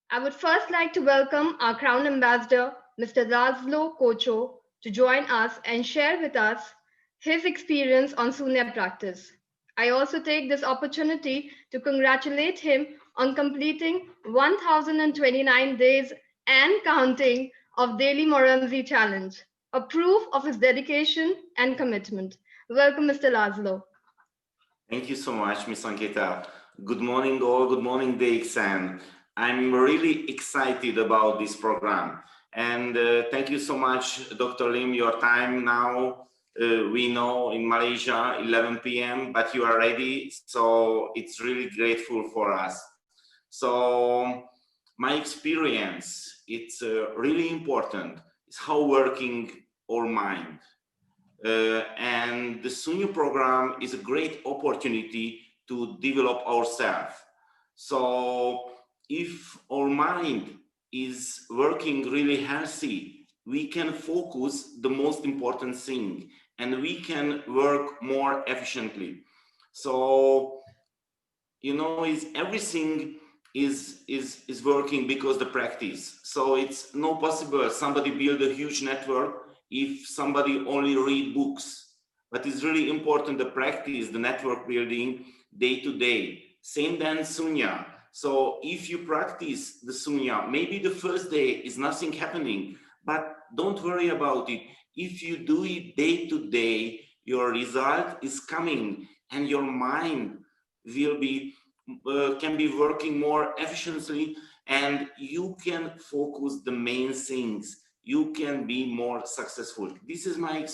I would first like to welcome our Crown Ambassador, Mr. Laszlo Kocho, to join us and share with us his experience on Sunya practice. I also take this opportunity to congratulate him on completing 1029 days and counting of Daily Moranzi Challenge, a proof of his dedication and commitment. Welcome, Mr. Laszlo. Thank you so much, Ms. Ankita. Good morning all, good morning DXN. I'm really excited about this program. And thank you so much, Dr. Lim, your time now. We know in Malaysia, 11 p.m., but you are ready. So it's really grateful for us. So my experience, it's really important. It's how working our mind. And the Sunya program is a great opportunity to develop ourselves. So if our mind is working really healthy, we can focus the most important thing and we can work more efficiently. So, you know, everything is working because the practice. So it's not possible somebody build a huge network if somebody only read books. But it's really important the practice, the network building day to day. Same than Sunya. So if you practice the Sunya, maybe the first day is nothing happening, but don't worry about it. If you do it day to day, your result is coming and your mind will be can be working more efficiently and you can focus the main things. You can be more successful. This is my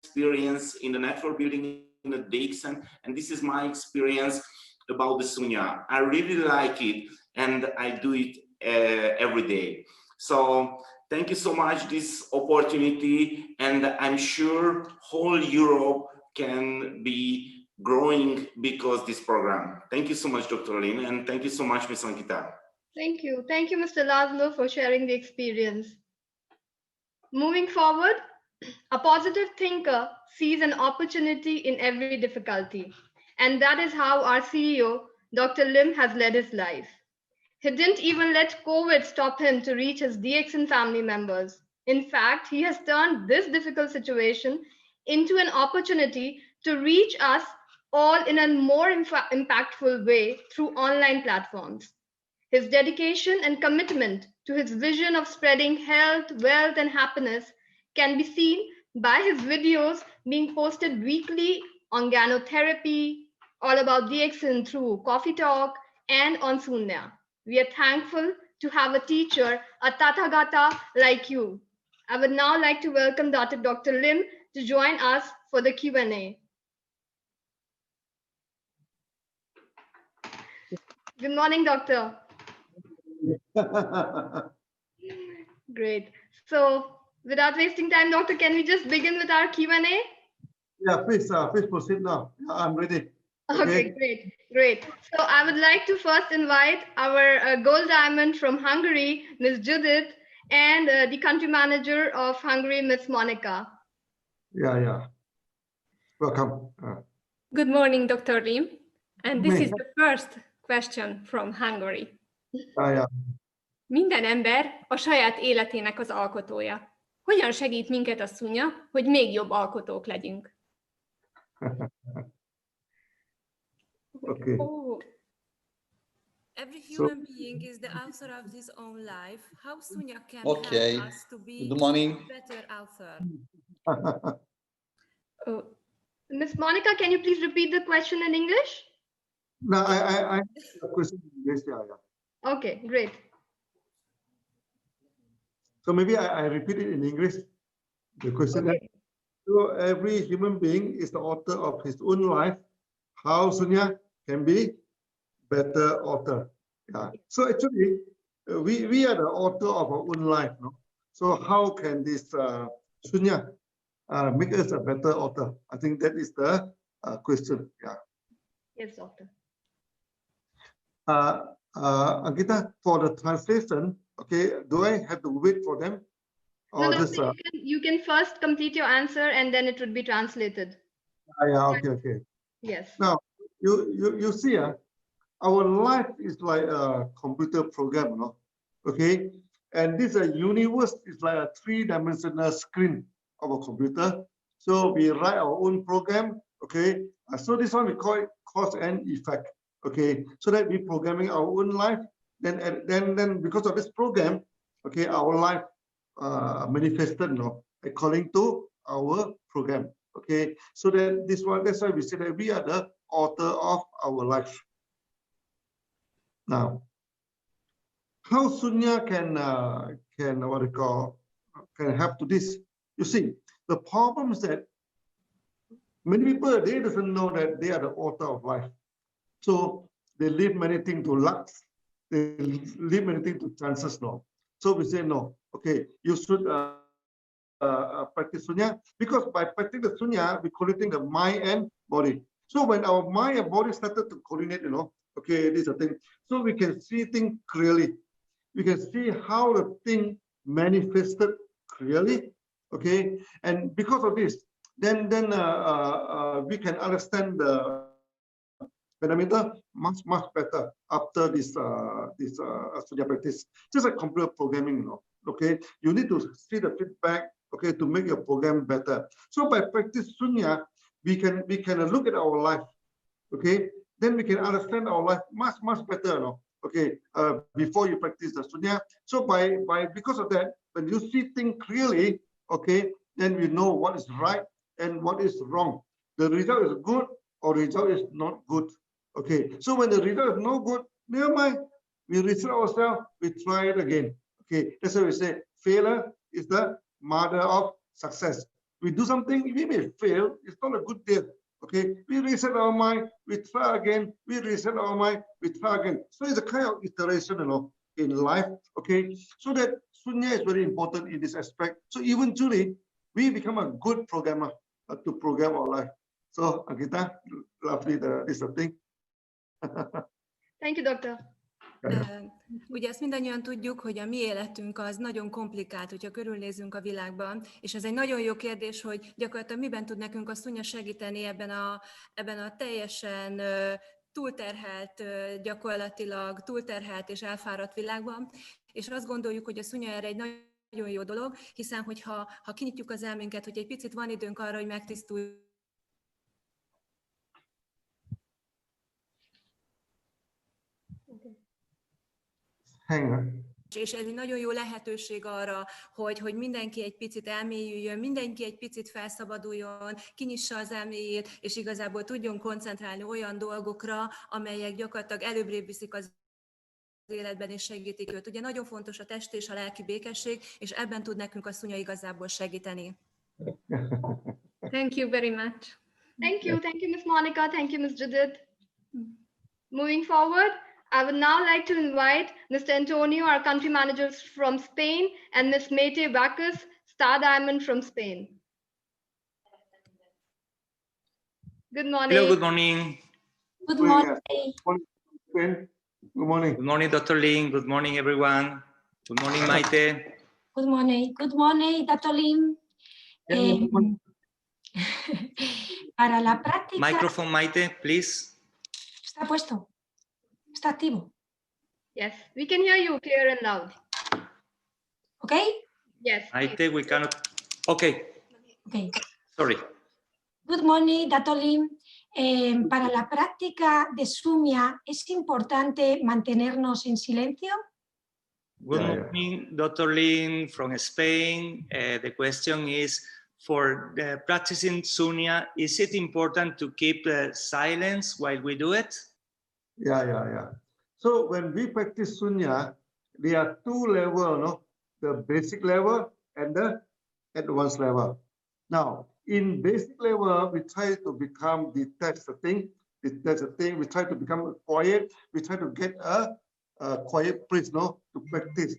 experience in the network building in the DXN, and this is my experience about the Sunya. I really like it and I do it every day. So thank you so much this opportunity, and I'm sure whole Europe can be growing because this program. Thank you so much, Dr. Lim, and thank you so much, Ms. Ankita. Thank you. Thank you, Mr. Laszlo, for sharing the experience. Moving forward, a positive thinker sees an opportunity in every difficulty. And that is how our CEO, Dr. Lim, has led his life. He didn't even let COVID stop him to reach his DXN family members. In fact, he has turned this difficult situation into an opportunity to reach us all in a more impactful way through online platforms. His dedication and commitment to his vision of spreading health, wealth, and happiness can be seen by his videos being posted weekly on Ganotherapy, all about DXN through Coffee Talk, and on Sunya. We are thankful to have a teacher, a Tathagata like you. I would now like to welcome Datuk Dr. Lim to join us for the Q&A. Good morning, Doctor. Great. So, without wasting time, Doctor, can we just begin with our Q&A? Yeah, please proceed now. I'm ready. Okay, great. So I would like to first invite our gold diamond from Hungary, Ms. Judith, and the country manager of Hungary, Ms. Monica. Yeah. Welcome. Good morning, Dr. Lim. And this is the first question from Hungary. Yeah. Minden ember a saját életének az alkotója. Hogyan segít minket a Sunya, hogy még jobb alkotók legyünk? Okay. Every human being is the author of his own life. How Sunya can help us to be Good morning. a better author? Ms. Monica, can you please repeat the question in English? No, I the question in English. Yeah. Okay, great. So maybe I repeat it in English. The question is, so every human being is the author of his own life. How Sunya can be better author. Yeah. So actually, we are the author of our own life. No? So how can this Sunya make us a better author? I think that is the question. Yeah. Yes, Doctor. Ankita, for the translation, okay, do I have to wait for them? Or no, just, you can first complete your answer and then it would be translated. Yeah, okay. Yes. Now, you see, our life is like a computer program, no? Okay, and this universe is like a three-dimensional screen of a computer. So we write our own program. Okay, so this one we call it cause and effect. Okay, so that we programming our own life. Then because of this program, okay, our life manifested, according to our program. Okay, so then that's why we say that we are the author of our life. Now, how Sunya can help to this? You see, the problem is that many people, they doesn't know that they are the author of life. So they leave many things to luck. They leave many things to chances now. So we say no. Okay, you should practice Sunya, because by practicing the Sunya, we're coordinating the mind and body. So when our mind and body started to coordinate, okay, this is a thing. So we can see things clearly. We can see how the thing manifested clearly. Okay, and because of this, then we can understand the parameter much better after this Sunya practice. Just like computer programming, okay, you need to see the feedback, okay, to make your program better. So by practice Sunya, we can look at our life, okay, then we can understand our life much better, okay, before you practice the Sunya. So because of that, when you see things clearly, okay, then we know what is right and what is wrong. The result is good or the result is not good. Okay, so when the result is no good, never mind, we reset ourselves, we try it again. Okay, that's why we say failure is the mother of success. We do something, we may fail, it's not a good deal. Okay, we reset our mind, we try again, we reset our mind, we try again. So it's a kind of iteration, in life. Okay, so that Sunya is very important in this aspect. So eventually, we become a good programmer to program our life. So Ankita, lovely, this thing. Thank you, Doctor. Ugye ezt mindannyian tudjuk, hogy a mi életünk az nagyon komplikált, hogyha körülnézünk a világban, és ez egy nagyon jó kérdés, hogy gyakorlatilag miben tud nekünk a Sunya segíteni ebben a teljesen túlterhelt, gyakorlatilag túlterhelt és elfáradt világban, és azt gondoljuk, hogy a Sunya erre egy nagyon jó dolog, hiszen hogyha kinyitjuk az elménket, hogy egy picit van időnk arra, hogy megtisztuljuk, és ez egy nagyon jó lehetőség arra, hogy mindenki egy picit elmélyüljön, mindenki egy picit felszabaduljon, kinyissa az elméjét, és igazából tudjon koncentrálni olyan dolgokra, amelyek gyakorlatilag előbbre viszik az életben és segítik őt. Ugye nagyon fontos a test és a lelki békesség, és ebben tud nekünk a Sunya igazából segíteni. Thank you very much. Thank you, Ms. Monica, thank you, Ms. Judith. Moving forward, I would now like to invite Mr. Antonio, our country managers from Spain, and Ms. Mayte Bacchus, Star Diamond from Spain. Good morning. Hello, good morning. Good morning. Good morning. Good morning, Dr. Lim. Good morning, everyone. Good morning, Maite. Good morning. Good morning, Dr. Lim. Para la práctica... Microphone, Maite, please. ¿Está puesto? ¿Está activo? Yes, we can hear you clear and loud. Okay? Yes. Maite, we cannot... Okay. Okay. Sorry. Good morning, Dr. Lim. Para la práctica de Sunya, ¿es importante mantenernos en silencio? Good morning, Dr. Lim from Spain. The question is, for practicing Sunya, is it important to keep silence while we do it? Yeah. So when we practice Sunya, there are two levels, the basic level and the advanced level. Now, in basic level, we try to become detached thing. We try to become quiet. We try to get a quiet place, to practice.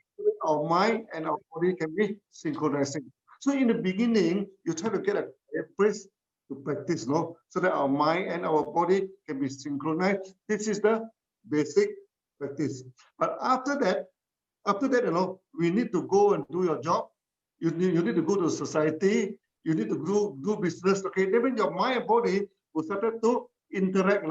Our mind and our body can be synchronizing. So in the beginning, you try to get a quiet place to practice, so that our mind and our body can be synchronized. This is the basic practice. But after that, we need to go and do your job. You need to go to society. You need to do business. Okay, then when your mind and body will start to interact,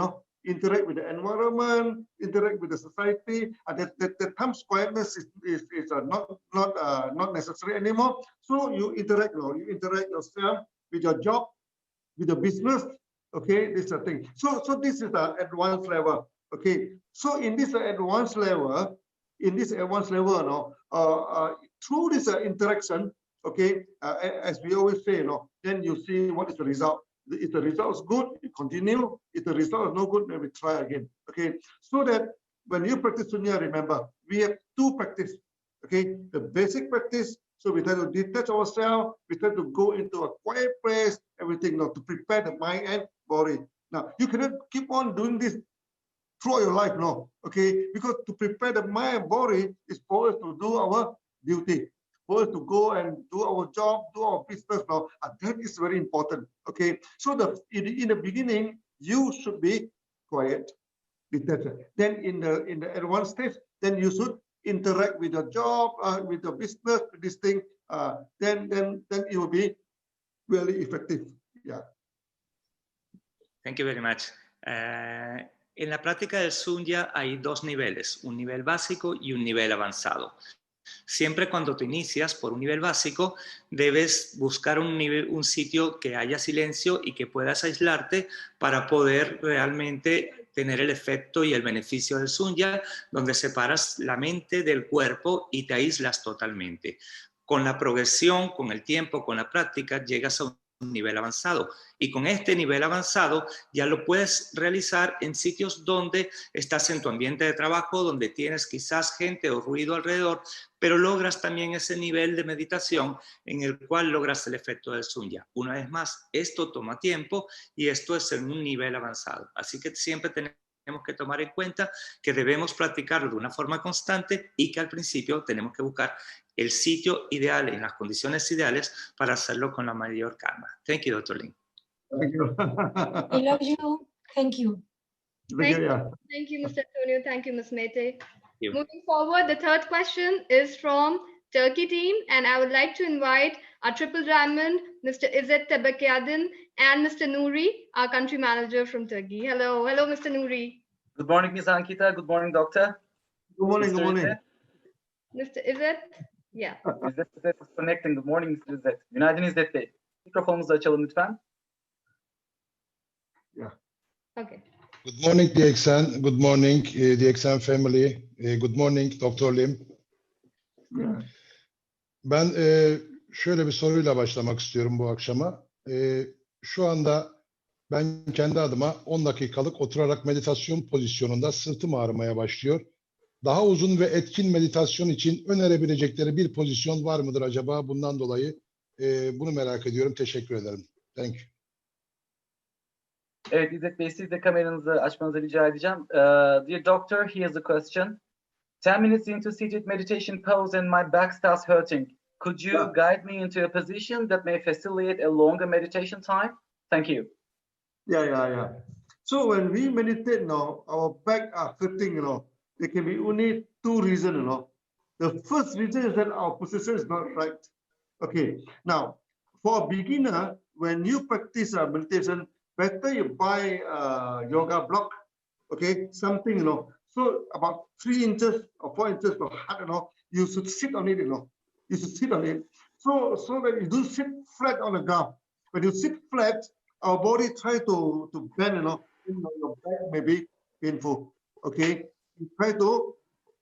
interact with the environment, interact with the society. That times quietness is not necessary anymore. So you interact, you interact yourself with your job, with the business. Okay, this is the thing. So this is the advanced level. Okay, so in this advanced level, through this interaction, okay, as we always say, then you see what is the result. If the result is good, you continue. If the result is no good, then we try again. Okay, so that when you practice Sunya, remember we have two practice. Okay, the basic practice. So we try to detach ourselves. We try to go into a quiet place. Everything, to prepare the mind and body. Now you cannot keep on doing this throughout your life, okay? Because to prepare the mind and body is for us to do our duty, for us to go and do our job, do our business and that is very important, okay? So in the beginning, you should be quiet, detached. Then in the advanced stage, then you should interact with your job, with your business, with this thing. Then it will be really effective. Yeah. Thank you very much. En la práctica del Sunya hay dos niveles, un nivel básico y un nivel avanzado. Siempre cuando te inicias por un nivel básico, debes buscar un sitio que haya silencio y que puedas aislarte para poder realmente tener el efecto y el beneficio del Sunya, donde separas la mente del cuerpo y te aíslas totalmente. Con la progresión, con el tiempo, con la práctica, llegas a un nivel avanzado. Y con este nivel avanzado ya lo puedes realizar en sitios donde estás en tu ambiente de trabajo, donde tienes quizás gente o ruido alrededor, pero logras también ese nivel de meditación en el cual logras el efecto del Sunya. Una vez más, esto toma tiempo y esto es en un nivel avanzado. Así que siempre tenemos que tomar en cuenta que debemos practicarlo de una forma constante y que al principio tenemos que buscar el sitio ideal, en las condiciones ideales para hacerlo con la mayor calma. Thank you, Dr. Lim. Thank you. I love you. Thank you. Thank you, Mr. Antonio. Thank you, Ms. Mete. Moving forward, the third question is from Turkey team, and I would like to invite our triple diamond, Mr. İzzet Tebekyadin, and Mr. Nouri, our country manager from Turkey. Hello, Mr. Nouri. Good morning, Ms. Ankita. Good morning, Doctor. Good morning. Good morning. Mr. İzzet, yeah. İzzet is connecting. Good morning, Mr. İzzet. Günaydın İzzet Bey. Mikrofonunuzu açalım lütfen. Yeah. Okay. Good morning, DXN. Good morning, DXN family. Good morning, Dr. Lim. Yeah. Ben şöyle bir soruyla başlamak istiyorum bu akşama. Şu anda ben kendi adıma 10 dakikalık oturarak meditasyon pozisyonunda sırtım ağrımaya başlıyor. Daha uzun ve etkin meditasyon için önerebilecekleri bir pozisyon var mıdır acaba? Bundan dolayı bunu merak ediyorum. Teşekkür ederim. Thank you. Evet İzzet Bey, siz de kameranızı açmanızı rica edeceğim. Dear doctor, here's a question. 10 minutes into seated meditation pose and my back starts hurting. Could you guide me into a position that may facilitate a longer meditation time? Thank you. Yeah. So when we meditate now, our back are hurting, there can be only two reasons, The first reason is that our position is not right. Okay, now for a beginner, when you practice meditation, better you buy a yoga block, okay, something, so about 3 inches or 4 inches or hard, you should sit on it, you should sit on it, so that you don't sit flat on the ground. When you sit flat, our body try to bend, your back may be painful, okay. You try to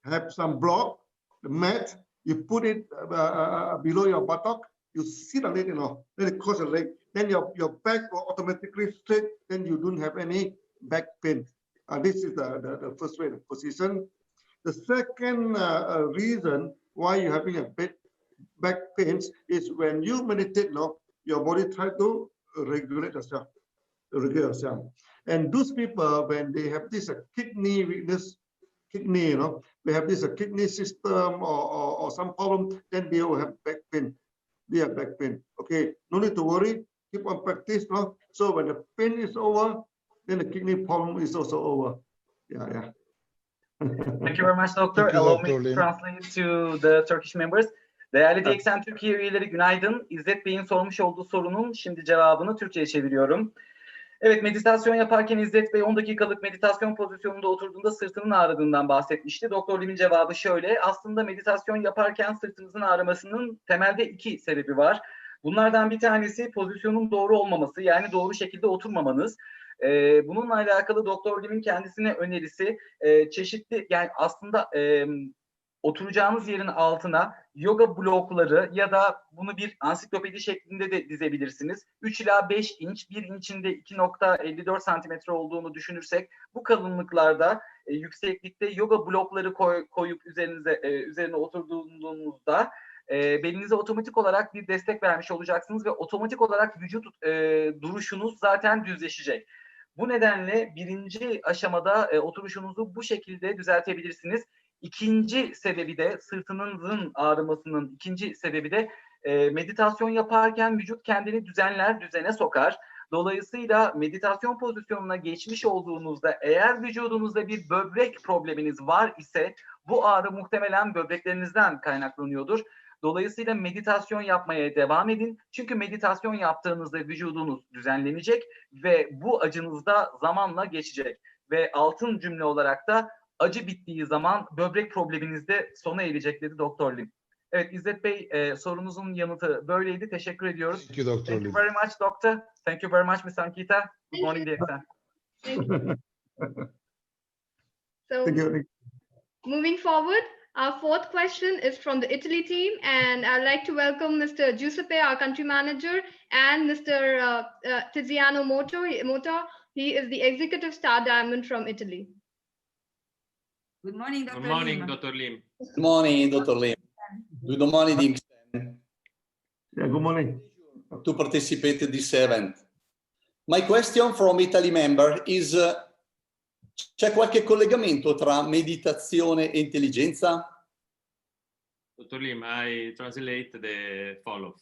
have some block, the mat, you put it below your buttock, you sit on it, then it cross your leg, then your back will automatically straight, then you don't have any back pain. This is the first way, the position. The second reason why you're having a back pains is when you meditate, your body try to regulate yourself. And those people, when they have this kidney weakness, they have this kidney system or some problem, then they will have back pain. They have back pain. Okay, no need to worry. Keep on practice. So when the pain is over, then the kidney problem is also over. Yeah. Thank you very much, Doctor. Allow me to translate to the Turkish members. Değerli DXN Türkiye üyeleri günaydın. İzzet Bey'in sormuş olduğu sorunun şimdi cevabını Türkçe'ye çeviriyorum. Evet, meditasyon yaparken İzzet Bey 10 dakikalık meditasyon pozisyonunda oturduğunda sırtının ağrıdığından bahsetmişti. Doktor Lim'in cevabı şöyle: aslında meditasyon yaparken sırtınızın ağrımasının temelde 2 sebebi var. Bunlardan bir tanesi pozisyonun doğru olmaması, yani doğru şekilde oturmamanız. Bununla alakalı Doktor Lim'in kendisine önerisi çeşitli, yani aslında oturacağınız yerin altına yoga blokları ya da bunu bir ansiklopedi şeklinde de dizebilirsiniz. 3 ila 5 inç, 1 inçinde 2.54 santimetre olduğunu düşünürsek bu kalınlıklarda yükseklikte yoga blokları koyup üzerine oturduğunuzda belinize otomatik olarak bir destek vermiş olacaksınız ve otomatik olarak vücut duruşunuz zaten düzleşecek. Bu nedenle birinci aşamada oturuşunuzu bu şekilde düzeltebilirsiniz. İkinci sebebi de sırtınızın ağrımasının ikinci sebebi de meditasyon yaparken vücut kendini düzene sokar. Dolayısıyla meditasyon pozisyonuna geçmiş olduğunuzda eğer vücudunuzda bir böbrek probleminiz var ise bu ağrı muhtemelen böbreklerinizden kaynaklanıyordur. Dolayısıyla meditasyon yapmaya devam edin. Çünkü meditasyon yaptığınızda vücudunuz düzenlenecek ve bu acınız da zamanla geçecek. Ve altın cümle olarak da acı bittiği zaman böbrek probleminiz de sona erecek dedi Doktor Lim. Evet İzzet Bey, sorunuzun yanıtı böyleydi. Teşekkür ediyoruz. Thank you, Dr. Thank Lim. you very much, Doctor. Thank you very much, Ms. Ankita. Good morning, DXN. So, moving forward, our fourth question is from the Italy team, and I'd like to welcome Mr. Giuseppe, our country manager, and Mr. Tiziano Mota. He is the executive star diamond from Italy. Good morning, Dr. Good morning, Lim. Dr. Lim. Good morning, Dr. Lim. Good morning, DXN. Yeah, good morning. To participate in this event. My question from Italy member is, c'è qualche collegamento tra meditazione e intelligenza? Dr. Lim, I translate the follow.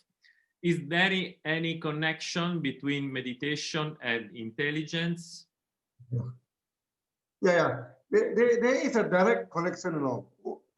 Is there any connection between meditation and intelligence? Yeah. There is a direct connection now.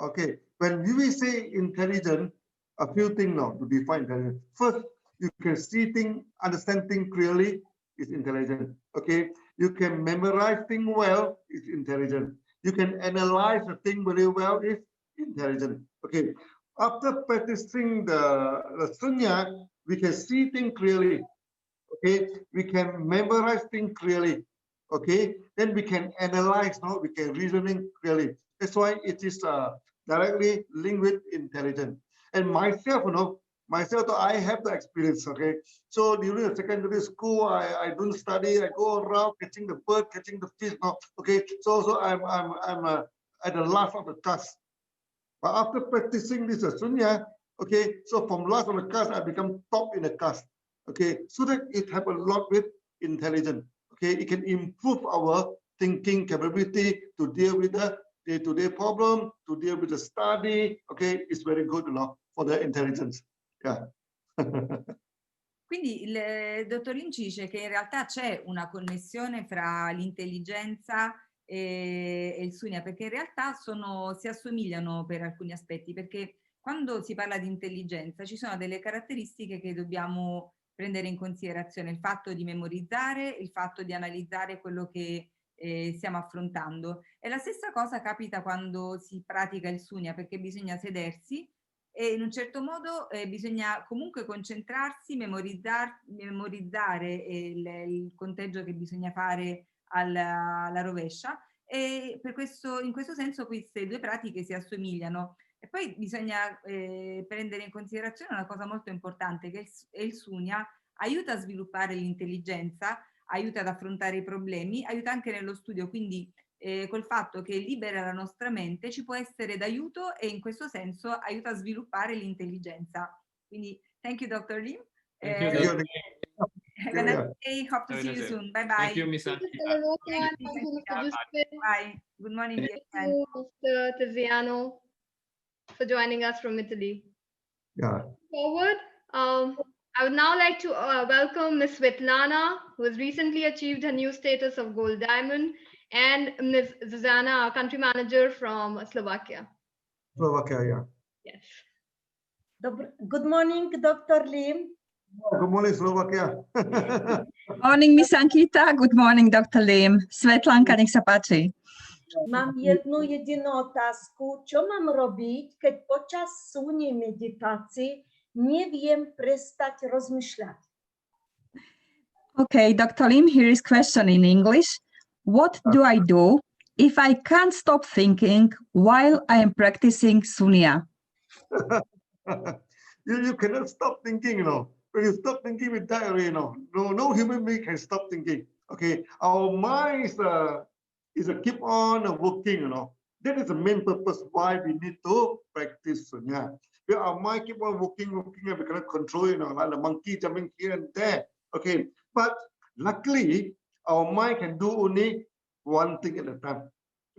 Okay, when we say intelligent, a few things now to define intelligence. First, you can see things, understand things clearly, is intelligent. Okay, you can memorize things well, is intelligent. You can analyze a thing very well, is intelligent. Okay, after practicing the Sunya, we can see things clearly. Okay, we can memorize things clearly. Okay, then we can analyze, no, we can reasoning clearly. That's why it is directly linked with intelligence. And myself, I have the experience. Okay, so during the secondary school, I don't study. I go around catching the bird, catching the fish. No, okay, so I'm at the last of the class. But after practicing this Sunya, okay, so from last of the class, I become top in the class. Okay, so that it have a lot with intelligence. Okay, it can improve our thinking capability to deal with the day-to-day problem, to deal with the study. Okay, it's very good, for the intelligence. Yeah. Quindi il dottor Lim ci dice che in realtà c'è una connessione fra l'intelligenza e il Sunya, perché in realtà si assomigliano per alcuni aspetti, perché quando si parla di intelligenza ci sono delle caratteristiche che dobbiamo prendere in considerazione: il fatto di memorizzare, il fatto di analizzare quello che stiamo affrontando. E la stessa cosa capita quando si pratica il Sunya, perché bisogna sedersi e in un certo modo bisogna comunque concentrarsi, memorizzare il conteggio che bisogna fare alla rovescia, e per questo, in questo senso queste due pratiche si assomigliano. E poi bisogna prendere in considerazione una cosa molto importante, che il Sunya aiuta a sviluppare l'intelligenza, aiuta ad affrontare i problemi, aiuta anche nello studio, quindi col fatto che libera la nostra mente ci può essere d'aiuto, e in questo senso aiuta a sviluppare l'intelligenza. Quindi thank you, Dr. Lim. Thank you, Dr. Have a nice day. Hope to see you soon. Bye bye. Thank you, Ms. Ankita. Bye. Good morning. Thank you, Mr. Tiziano, for joining us from Italy. Yeah. Forward, I would now like to welcome Ms. Svetlana, who has recently achieved her new status of Gold Diamond, and Ms. Zuzana, our country manager from Slovakia. Slovakia, yeah. Yes. Good morning, Dr. Lim. Good morning, Slovakia. Morning, Miss Ankita. Good morning, Dr. Lim. Svetlanka, nech sa páči. Mám jednu jedinú otázku. Čo mám robiť, keď počas súnnej meditácie neviem prestať rozmýšľať? Okay, Dr. Lim, here is question in English. What do I do if I can't stop thinking while I am practicing Sunya? You cannot stop thinking, you know. When you stop thinking, we die already, you know. No human being can stop thinking. Okay, our mind is a keep on working, you know. That is the main purpose why we need to practice Sunya. Where our mind keep on working, and we cannot control, you know, like the monkey jumping here and there. Okay, but luckily, our mind can do only one thing at a time.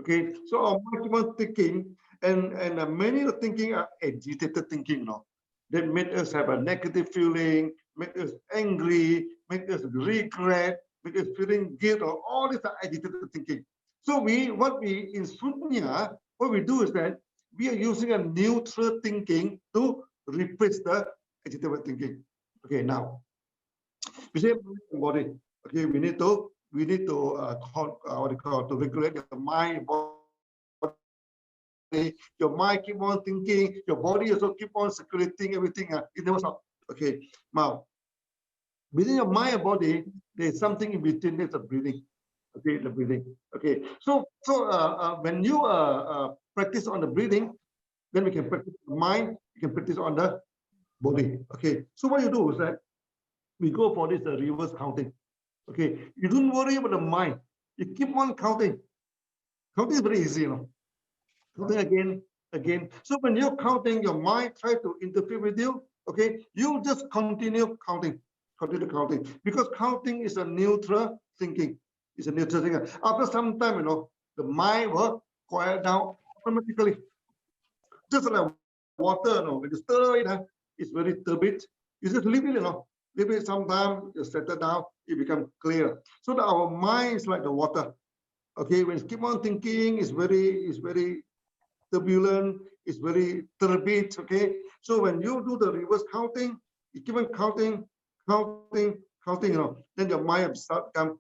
Okay, so our mind keep on thinking, and many of thinking are agitated thinking, you know. That make us have a negative feeling, make us angry, make us regret, make us feeling guilt, or all these are agitated thinking. So what we in Sunya, what we do is that we are using a neutral thinking to replace the agitated thinking. Okay, now we say body. Okay, we need to to regulate the mind, body. Your mind keep on thinking, your body also keep on circulating everything. It never stops. Okay, now within your mind and body, there is something in between. There's a breathing. Okay, the breathing. Okay, so when you practice on the breathing, then we can practice the mind. You can practice on the body. Okay, so what you do is that we go for this reverse counting. Okay, you don't worry about the mind. You keep on counting. Counting is very easy, you know. Counting again. So when you're counting, your mind try to interfere with you. Okay, you just continue counting, because counting is a neutral thinking. It's a neutral thinking. After some time, you know, the mind will quiet down automatically. Just like water, you know, when you stir it, it's very turbid. You just leave it, you know. Leave it sometime, you settle down, it becomes clear. So that our mind is like the water. Okay, when you keep on thinking, it's very turbulent, it's very turbid. Okay, so when you do the reverse counting, you keep on counting, you know, then your mind start come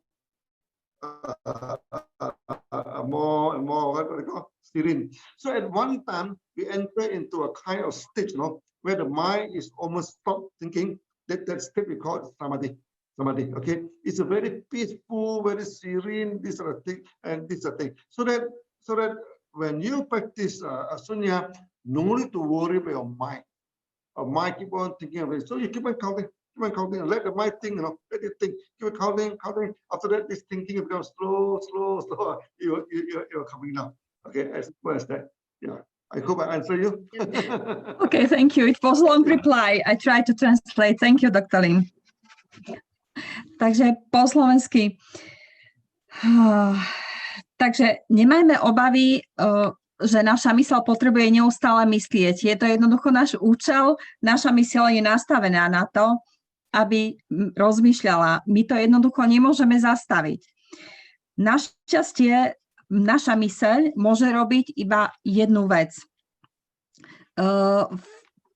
more and more, what we call, serene. So at one time, we enter into a kind of state, you know, where the mind is almost stopped thinking. That state we call samadhi. Okay, it's a very peaceful, very serene, this sort of thing, and this sort of thing. So that when you practice Sunya, no need to worry about your mind. Your mind keep on thinking of it. So you keep on counting, let the mind think, you know, let it think. Keep on counting. After that, this thinking becomes slow. You're coming down. Okay, as simple as that. Yeah. I hope I answer you. Okay, thank you. It was a long reply. I tried to translate. Thank you, Dr. Lim. Takže po slovensky. Takže nemajme obavy, že naša myseľ potrebuje neustále myslieť. Je to jednoducho náš účel. Naša myseľ je nastavená na to, aby rozmýšľala. My to jednoducho nemôžeme zastaviť. Našťastie naša myseľ môže robiť iba jednu vec.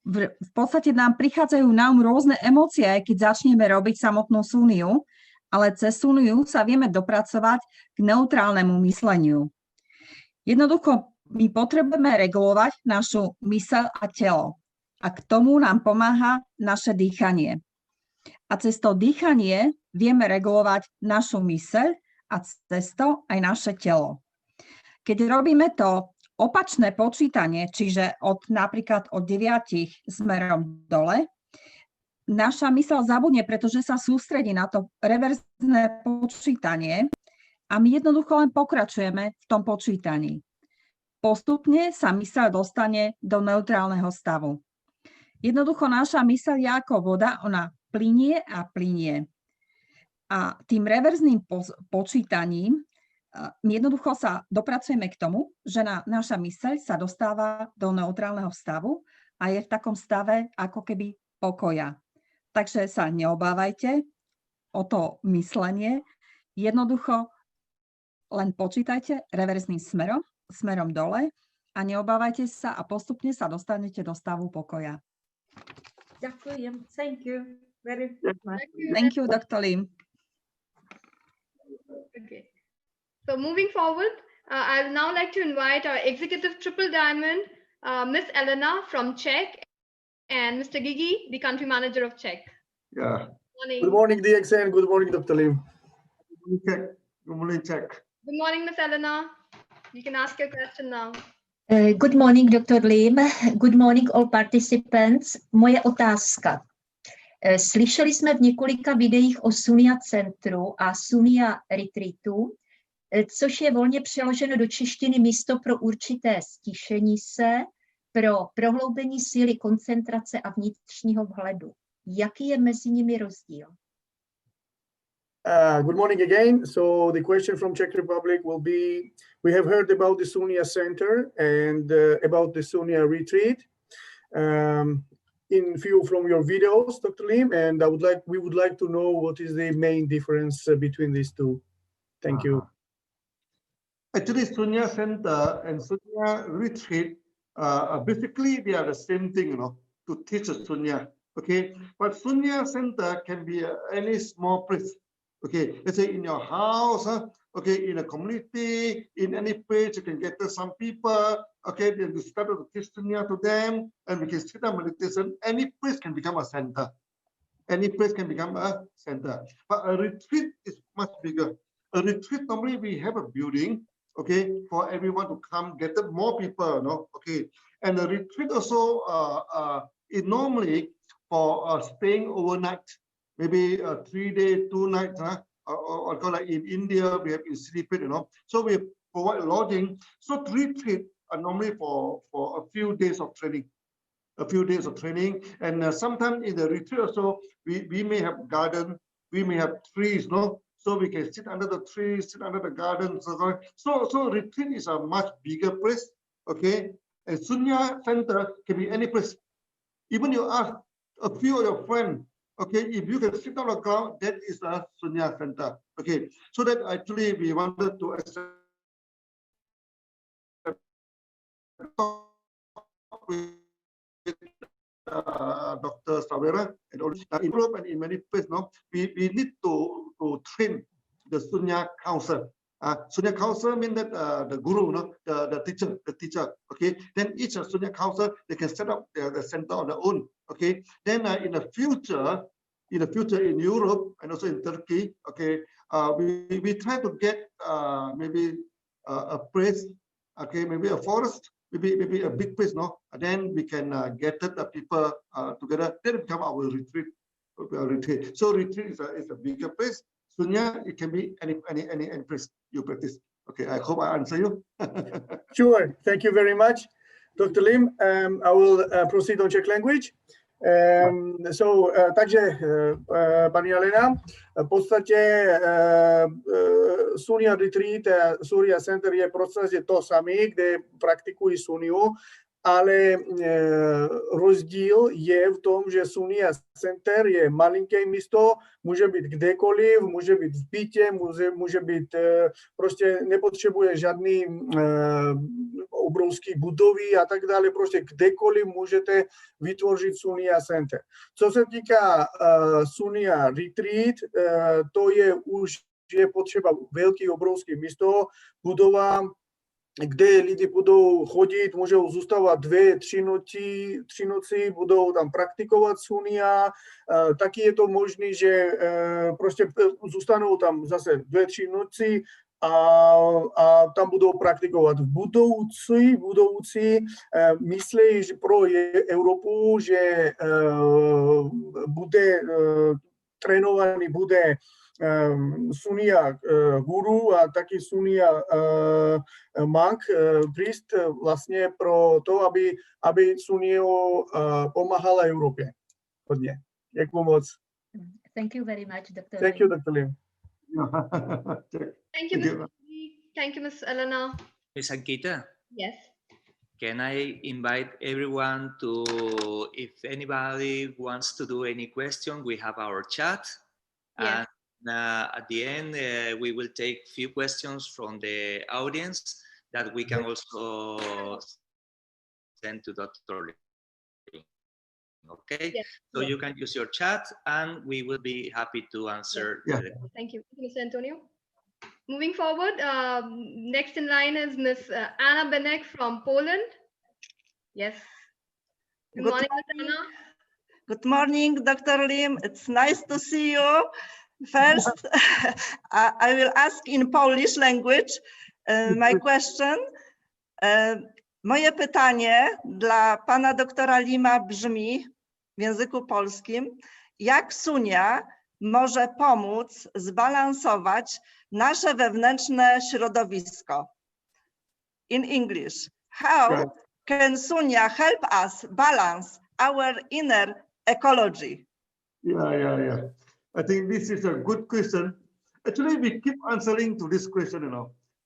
V podstate nám prichádzajú na rôzne emócie, keď začneme robiť samotnú súniu, ale cez súniu sa vieme dopracovať k neutrálnemu mysleniu. Jednoducho, my potrebujeme regulovať našu myseľ a telo. A k tomu nám pomáha naše dýchanie. A cez to dýchanie vieme regulovať našu myseľ a cez to aj naše telo. Keď robíme to opačné počítanie, čiže napríklad od 9 smerom dole, naša myseľ zabudne, pretože sa sústredí na to reverzné počítanie a my jednoducho len pokračujeme v tom počítaní. Postupne sa myseľ dostane do neutrálneho stavu. Jednoducho naša myseľ je ako voda, ona plynie a plynie. A tým reverzným počítaním my jednoducho sa dopracujeme k tomu, že naša myseľ sa dostáva do neutrálneho stavu a je v takom stave ako keby pokoja. Takže sa neobávajte o to myslenie. Jednoducho len počítajte reverzným smerom dole a neobávajte sa a postupne sa dostanete do stavu pokoja. Ďakujem. Thank you very much. Thank you, Dr. Lim. Okay. So moving forward, I would now like to invite our Executive Triple Diamond, Miss Elena from Czech, and Mr. Gigi, the Country Manager of Czech. Yeah. Good morning, DXN. Good morning, Dr. Lim. Good morning, Czech. Good morning, Miss Elena. You can ask your question now. Good morning, Dr. Lim. Good morning, all participants. Moje otázka. Slyšeli jsme v několika videích o Sunya centru a Sunya retreatu, což je volně přeloženo do češtiny místo pro určité stišení se, pro prohloubení síly koncentrace a vnitřního vhledu. Jaký je mezi nimi rozdíl? Good morning again. So the question from Czech Republic will be, we have heard about the Sunya Center and about the Sunya retreat in few from your videos, Dr. Lim, and we would like to know what is the main difference between these two. Thank you. Actually, Sunya Center and Sunya retreat, basically they are the same thing, you know, to teach a Sunya. Okay, but Sunya Center can be any small place. Okay, let's say in your house, okay, in a community, in any place, you can get some people, okay, then we start to teach Sunya to them, and we can sit down meditation. Any place can become a center. Any place can become a center. But a retreat is much bigger. A retreat, normally we have a building, okay, for everyone to come, get more people, you know, okay. And a retreat also is normally for staying overnight. Maybe 3 days, 2 nights, or like in India, we have in Sleepit, you know. So we provide lodging. So retreat are normally for a few days of training. And sometimes in the retreat also, we may have garden, we may have trees, no? So we can sit under the trees, sit under the garden. So retreat is a much bigger place, okay? And Sunya Center can be any place. Even you ask a few of your friends, okay, if you can sit on the ground, that is a Sunya Center. Okay, so that actually we wanted to accept Dr. Savera and also in Europe and in many places, no, we need to train the Sunya Council. Sunya Council means that the guru, no, the teacher, okay. Then each Sunya Council, they can set up the center on their own, okay. Then in the future in Europe and also in Turkey, okay, we try to get maybe a place, okay, maybe a forest, maybe a big place, no. And then we can get the people together. Then become our retreat. So retreat is a bigger place. Sunya, it can be any place you practice. Okay, I hope I answer you. Sure, thank you very much, Dr. Lim. I will proceed on Czech language. Takže paní Alena, v podstatě Sunya Retreat a Sunya Center je proces to samý, kde praktikují Sunyu, ale rozdíl je v tom, že Sunya Center je malinké místo, může být kdekoliv, může být v bytě, může být, prostě nepotřebuje žádný obrovský budovy a tak dále, prostě kdekoliv můžete vytvořit Sunya Center. Co se týká Sunya Retreat, to je už je potřeba velký obrovský místo, budova, kde lidi budou chodit, můžou zůstávat 2-3 noci, budou tam praktikovat Sunya. Taky je to možné, že prostě zůstanou tam zase 2-3 noci a tam budou praktikovat. V budoucí myslí že pro Evropu, že bude trénovaný, bude Sunya guru a taky Sunya monk, priest vlastně pro to, aby Sunyo pomáhala Evropě. Hodně. Děkuji moc. Thank you very much, Dr. Thank you, Dr. Lim. Thank you, Thank you, Ms. Elena. Ms. Ankita? Yes. Can I invite everyone to, if anybody wants to do any question, we have our chat. Yes. And at the end, we will take a few questions from the audience that we can also send to Dr. Lim. Okay, yes. So you can use your chat and we will be happy to answer. Yes. Thank you. Mr. Antonio? Moving forward, next in line is Miss Anna Benek from Poland. Yes. Good morning, Miss Anna. Good morning, Dr. Lim. It's nice to see you. First, I will ask in Polish language my question. Moje pytanie dla pana doktora Lima brzmi w języku polskim: jak Sunia może pomóc zbalansować nasze wewnętrzne środowisko? In English, how can Sunya help us balance our inner ecology? Yeah. I think this is a good question. Actually, we keep answering to this question,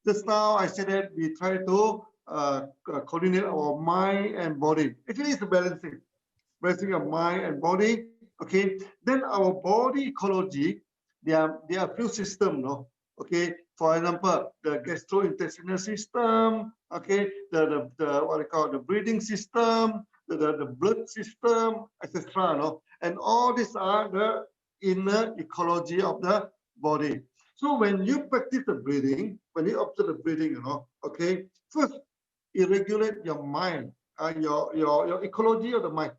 Just now I said that we try to coordinate our mind and body. Actually, it's a balancing of mind and body. Okay, then our body ecology, there are a few systems, Okay, for example, the gastrointestinal system. Okay, the what I call the breathing system, the blood system, etc. And all these are the inner ecology of the body. So when you practice the breathing, when you observe the breathing, okay, first you regulate your mind, your ecology of the mind.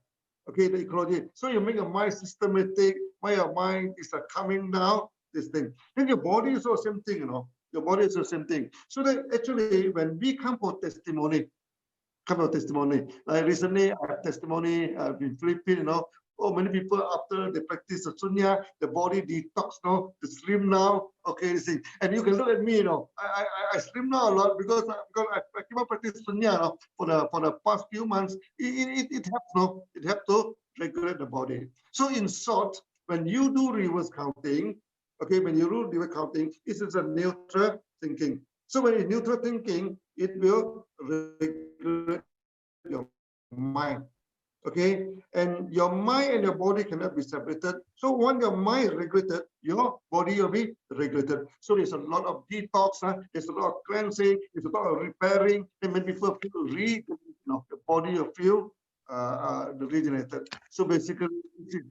Okay, the ecology. So you make your mind systematic, why your mind is coming down, this thing. Then your body is also the same thing, Your body is the same thing. So that actually when we come for testimony, like recently I have testimony in Philippines, many people after they practice the Sunya, the body detox now, they slim now. Okay, this thing. And you can look at me, I slim now a lot because I keep on practicing Sunya for the past few months. It helps, it helps to regulate the body. So in short, when you do reverse counting, okay, when you do reverse counting, this is a neutral thinking. So when it's neutral thinking, it will regulate your mind. Okay, and your mind and your body cannot be separated. So when your mind is regulated, your body will be regulated. So there's a lot of detox, there's a lot of cleansing, there's a lot of repairing, and when people feel the body will feel regenerated. So basically, this is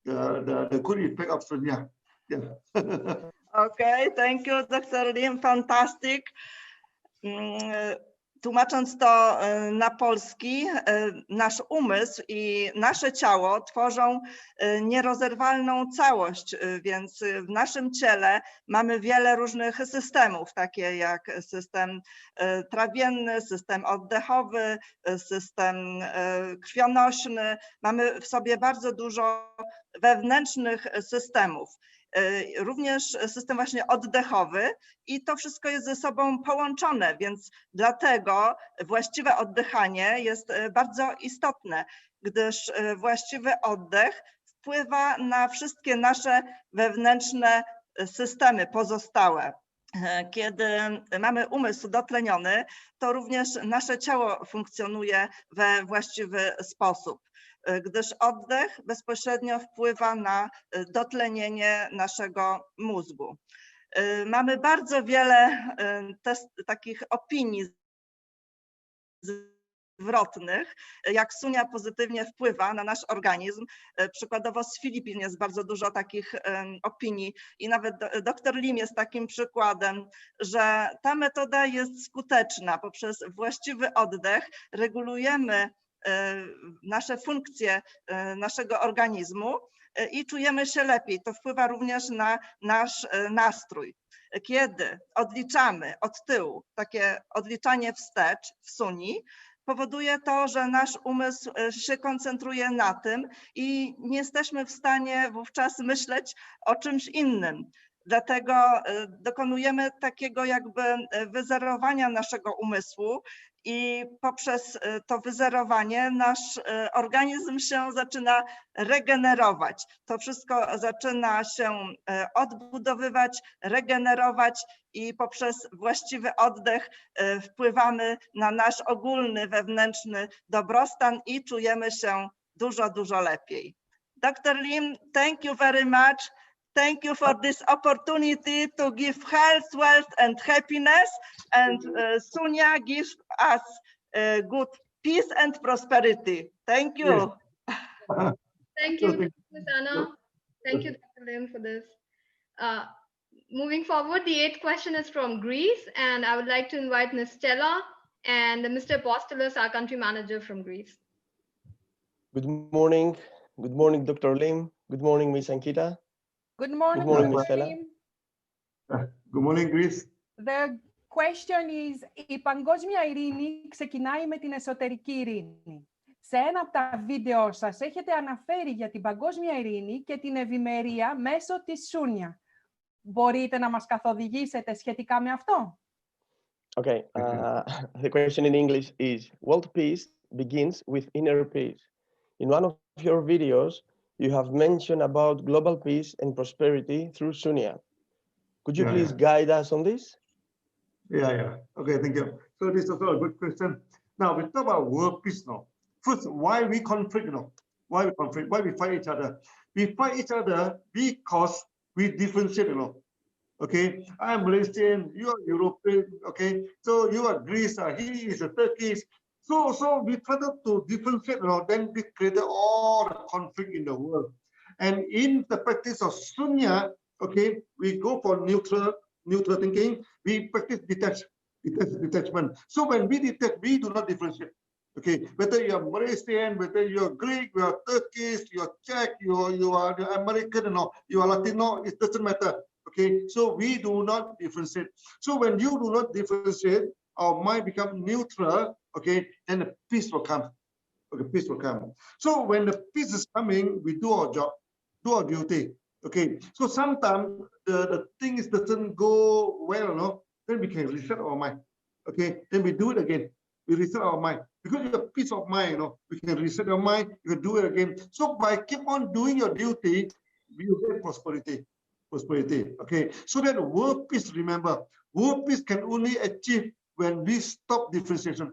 the good effect of Sunya. Yeah. Okay, thank you, Dr. Lim. Fantastic. Tłumacząc to na polski, nasz umysł i nasze ciało tworzą nierozerwalną całość, więc w naszym ciele mamy wiele różnych systemów, takie jak system trawienny, system oddechowy, system krwionośny. Mamy w sobie bardzo dużo wewnętrznych systemów. Również system właśnie oddechowy i to wszystko jest ze sobą połączone, więc dlatego właściwe oddychanie jest bardzo istotne, gdyż właściwy oddech wpływa na wszystkie nasze wewnętrzne systemy pozostałe. Kiedy mamy umysł dotleniony, to również nasze ciało funkcjonuje we właściwy sposób, gdyż oddech bezpośrednio wpływa na dotlenienie naszego mózgu. Mamy bardzo wiele takich opinii zwrotnych, jak Sunya pozytywnie wpływa na nasz organizm. Przykładowo z Filipin jest bardzo dużo takich opinii i nawet dr Lim jest takim przykładem, że ta metoda jest skuteczna. Poprzez właściwy oddech regulujemy nasze funkcje naszego organizmu i czujemy się lepiej. To wpływa również na nasz nastrój. Kiedy odliczamy od tyłu, takie odliczanie wstecz w Suni, powoduje to, że nasz umysł się koncentruje na tym i nie jesteśmy w stanie wówczas myśleć o czymś innym. Dlatego dokonujemy takiego jakby wyzerowania naszego umysłu i poprzez to wyzerowanie nasz organizm się zaczyna regenerować. To wszystko zaczyna się odbudowywać, regenerować i poprzez właściwy oddech wpływamy na nasz ogólny wewnętrzny dobrostan i czujemy się dużo, dużo lepiej. Dr. Lim, thank you very much. Thank you for this opportunity to give health, wealth and happiness, and Sunya gives us good peace and prosperity. Thank you. Yes. Thank you, Ms. Anna. Thank you, Dr. Lim, for this. moving forward, the 8th question is from Greece, and I would like to invite Ms. Stella and Mr. Apostolos, our country manager from Greece. Good morning. Good morning, Dr. Lim. Good morning, Ms. Ankita. Good morning, Good morning, Ms. Dr. Stella. Lim. Good morning, Greece. The question is, η παγκόσμια ειρήνη ξεκινάει με την εσωτερική ειρήνη. Σε ένα από τα βίντεο σας έχετε αναφέρει για την παγκόσμια ειρήνη και την ευημερία μέσω της Σούνια. Μπορείτε να μας καθοδηγήσετε σχετικά με αυτό? Okay, the question in English is, world peace begins with inner peace. In one of your videos, you have mentioned about global peace and prosperity through Sunya. Could you please guide us on this? Yeah. Okay, thank you. So this is also a good question. Now we talk about world peace now. First, why we conflict, why we conflict, why we fight each other? We fight each other because we differentiate, Okay, I am Malaysian, you are European, okay? So you are Greece, he is a Turkish. So we try to differentiate, then we create all the conflict in the world. And in the practice of Sunya, okay, we go for neutral thinking. We practice detachment. So when we detach, we do not differentiate. Okay, whether you are Malaysian, whether you are Greek, you are Turkish, you are Czech, you are American, you are Latino, it doesn't matter. Okay, so we do not differentiate. So when you do not differentiate, our mind become neutral. Okay, and the peace will come. Okay, peace will come. So when the peace is coming, we do our job, do our duty. Okay, so sometimes the things doesn't go well, then we can reset our mind. Okay, then we do it again. We reset our mind because you have peace of mind. We can reset our mind. You can do it again. So by keep on doing your duty, you get prosperity. Okay, so that world peace, remember, world peace can only achieve when we stop differentiation.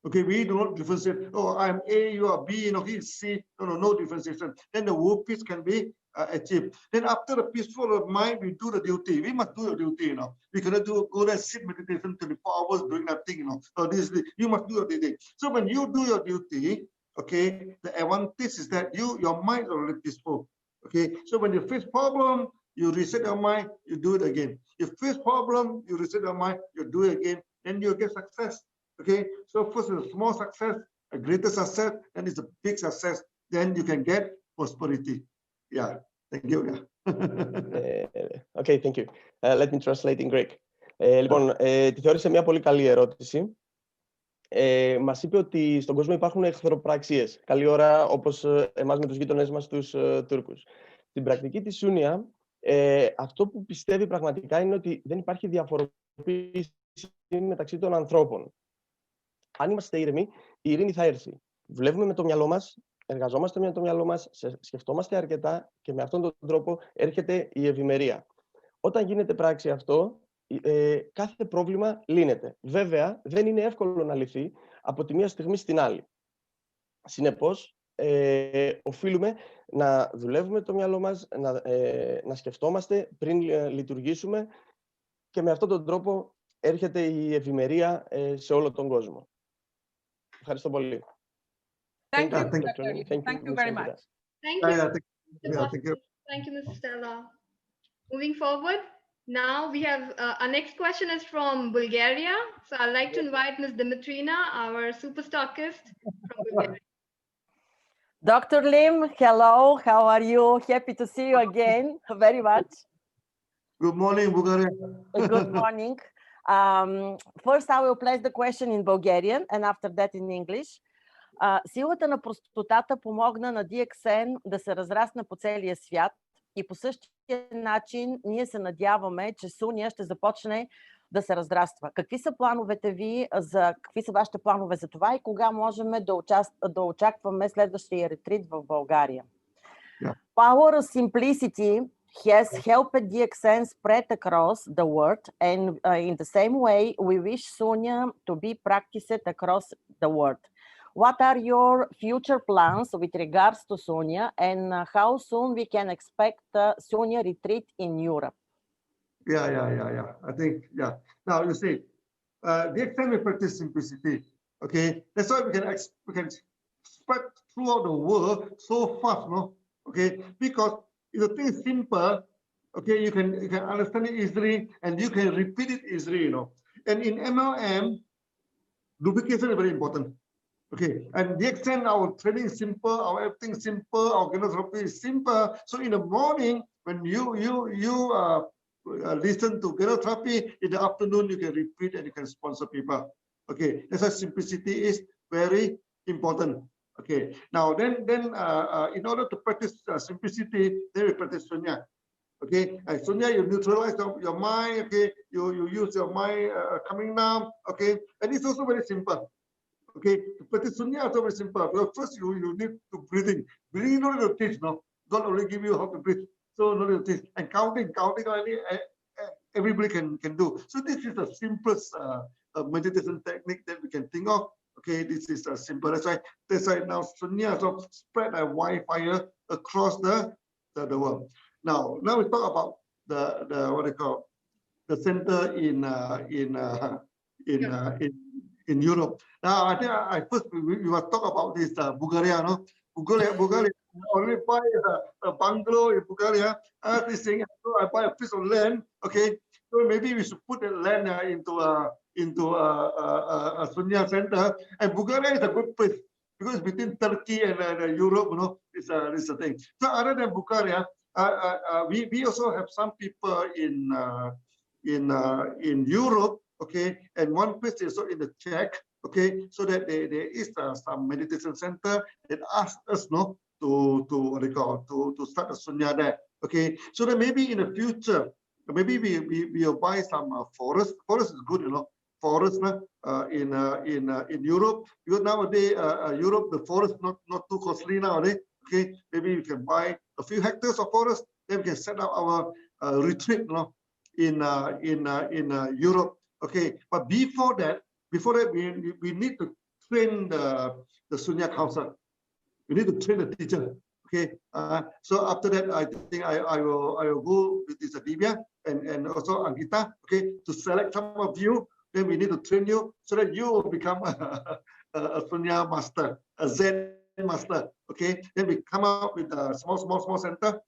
Okay, we do not differentiate. Oh, I'm A, you are B, he is C. No differentiation. Then the world peace can be achieved. Then after the peaceful mind, we do the duty. We must do the duty. We cannot go there, sit meditation 24 hours doing nothing. So you must do your duty. So when you do your duty, okay, the advantage is that your mind is already peaceful. Okay, so when you face problem, you reset your mind, you do it again. You face problem, you reset your mind, you do it again, then you get success. Okay, so first is a small success, a greater success, then it's a big success. Then you can get prosperity. Yeah, thank you. Okay, thank you. Let me translate in Greek. Λοιπόν, τη θεώρησε μια πολύ καλή ερώτηση. Μας είπε ότι στον κόσμο υπάρχουν εχθροπραξίες. Καλή ώρα, όπως εμάς με τους γείτονές μας, τους Τούρκους. Στην πρακτική της Σούνια, αυτό που πιστεύει πραγματικά είναι ότι δεν υπάρχει διαφοροποίηση μεταξύ των ανθρώπων. Αν είμαστε ήρεμοι, η ειρήνη θα έρθει. Δουλεύουμε με το μυαλό μας, εργαζόμαστε με το μυαλό μας, σκεφτόμαστε αρκετά και με αυτόν τον τρόπο έρχεται η ευημερία. Όταν γίνεται πράξη αυτό, κάθε πρόβλημα λύνεται. Βέβαια, δεν είναι εύκολο να λυθεί από τη μία στιγμή στην άλλη. Συνεπώς, οφείλουμε να δουλεύουμε το μυαλό μας, να σκεφτόμαστε πριν λειτουργήσουμε και με αυτόν τον τρόπο έρχεται η ευημερία σε όλο τον κόσμο. Ευχαριστώ πολύ. Thank you, Thank you very much. Thank you. Thank you, Ms. Stella. Moving forward, now we have our next question is from Bulgaria. So I'd like to invite Ms. Dimitrina, our super stockist from Bulgaria. Dr. Lim, hello. How are you? Happy to see you again. Very much. Good morning, Bulgaria. Good morning. First, I will place the question in Bulgarian and after that in English. Силата на простотата помогна на DXN да се разрасне по целия свят и по същия начин ние се надяваме, че Суня ще започне да се разраства. Какви са плановете ви, какви са вашите планове за това и кога можем да очакваме следващия ретрит в България? Power of simplicity has helped DXN spread across the world, and in the same way, we wish Sunya to be practiced across the world. What are your future plans with regards to Sunya, and how soon we can expect Sunya retreat in Europe? Yeah. I think, Now, you see, DXN we practice simplicity, okay? That's why we can spread throughout the world so fast, no? Okay? Because if the thing is simple, Okay, you can understand it easily and you can repeat it easily, you know. And in MLM, duplication is very important. Okay, and DXN, our training is simple, our everything simple, our therapy is simple. So in the morning, when you listen to therapy, in the afternoon you can repeat and you can sponsor people. Okay, that's why simplicity is very important. Okay, now then in order to practice simplicity, then we practice Sunya. Okay, and Sunya, you neutralize your mind. Okay, you use your mind coming down. Okay, and it's also very simple. Okay, to practice Sunya is also very simple. Because first you need to breathing. Breathing no need to teach, no. God already give you how to breathe, so no need to teach. And counting everybody can do. So this is the simplest meditation technique that we can think of. Okay, this is simple. That's why now Sunya sort of spread like wildfire across the world. Now we talk about the what they call the center in Europe. Now I think I first we will talk about this Bulgaria, no? Bulgaria already buy a bungalow in Bulgaria. This thing, so I buy a piece of land. Okay, so maybe we should put the land into a Sunya center. And Bulgaria is a good place because between Turkey and Europe, you know, it's a thing. So other than Bulgaria, we also have some people in Europe. Okay, and one place is also in the Czech. Okay, so that there is some meditation center that asked us, no, to what they call to start a Sunya there. Okay, so that maybe in the future, maybe we will buy some forest. Forest is good, you know, forest in Europe, because nowadays Europe the forest not too costly nowadays. Okay, maybe we can buy a few hectares of forest, then we can set up our retreat, you know, in Europe. Okay, but before that we need to train the Sunya council. We need to train the teacher. Okay, so after that, I think I will go with this Divya and also Angita. Okay, to select some of you. Then we need to train you so that you will become a Sunya master, a Zen master. Okay, then we come up with a small center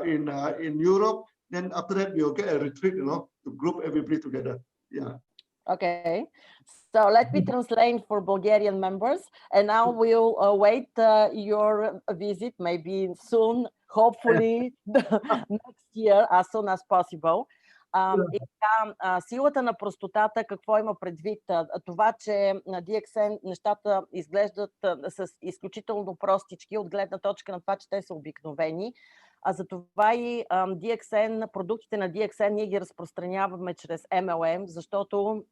in Europe. Then after that, we'll get a retreat, you know, to group everybody together. Yeah. Okay, so let me translate for Bulgarian members, and now we'll wait your visit, maybe soon, hopefully next year, as soon as possible. И така, силата на простотата, какво има предвид? Това, че на DXN нещата изглеждат с изключително простички от гледна точка на това, че те са обикновени. А за това и DXN, продуктите на DXN ние ги разпространяваме чрез MLM, защото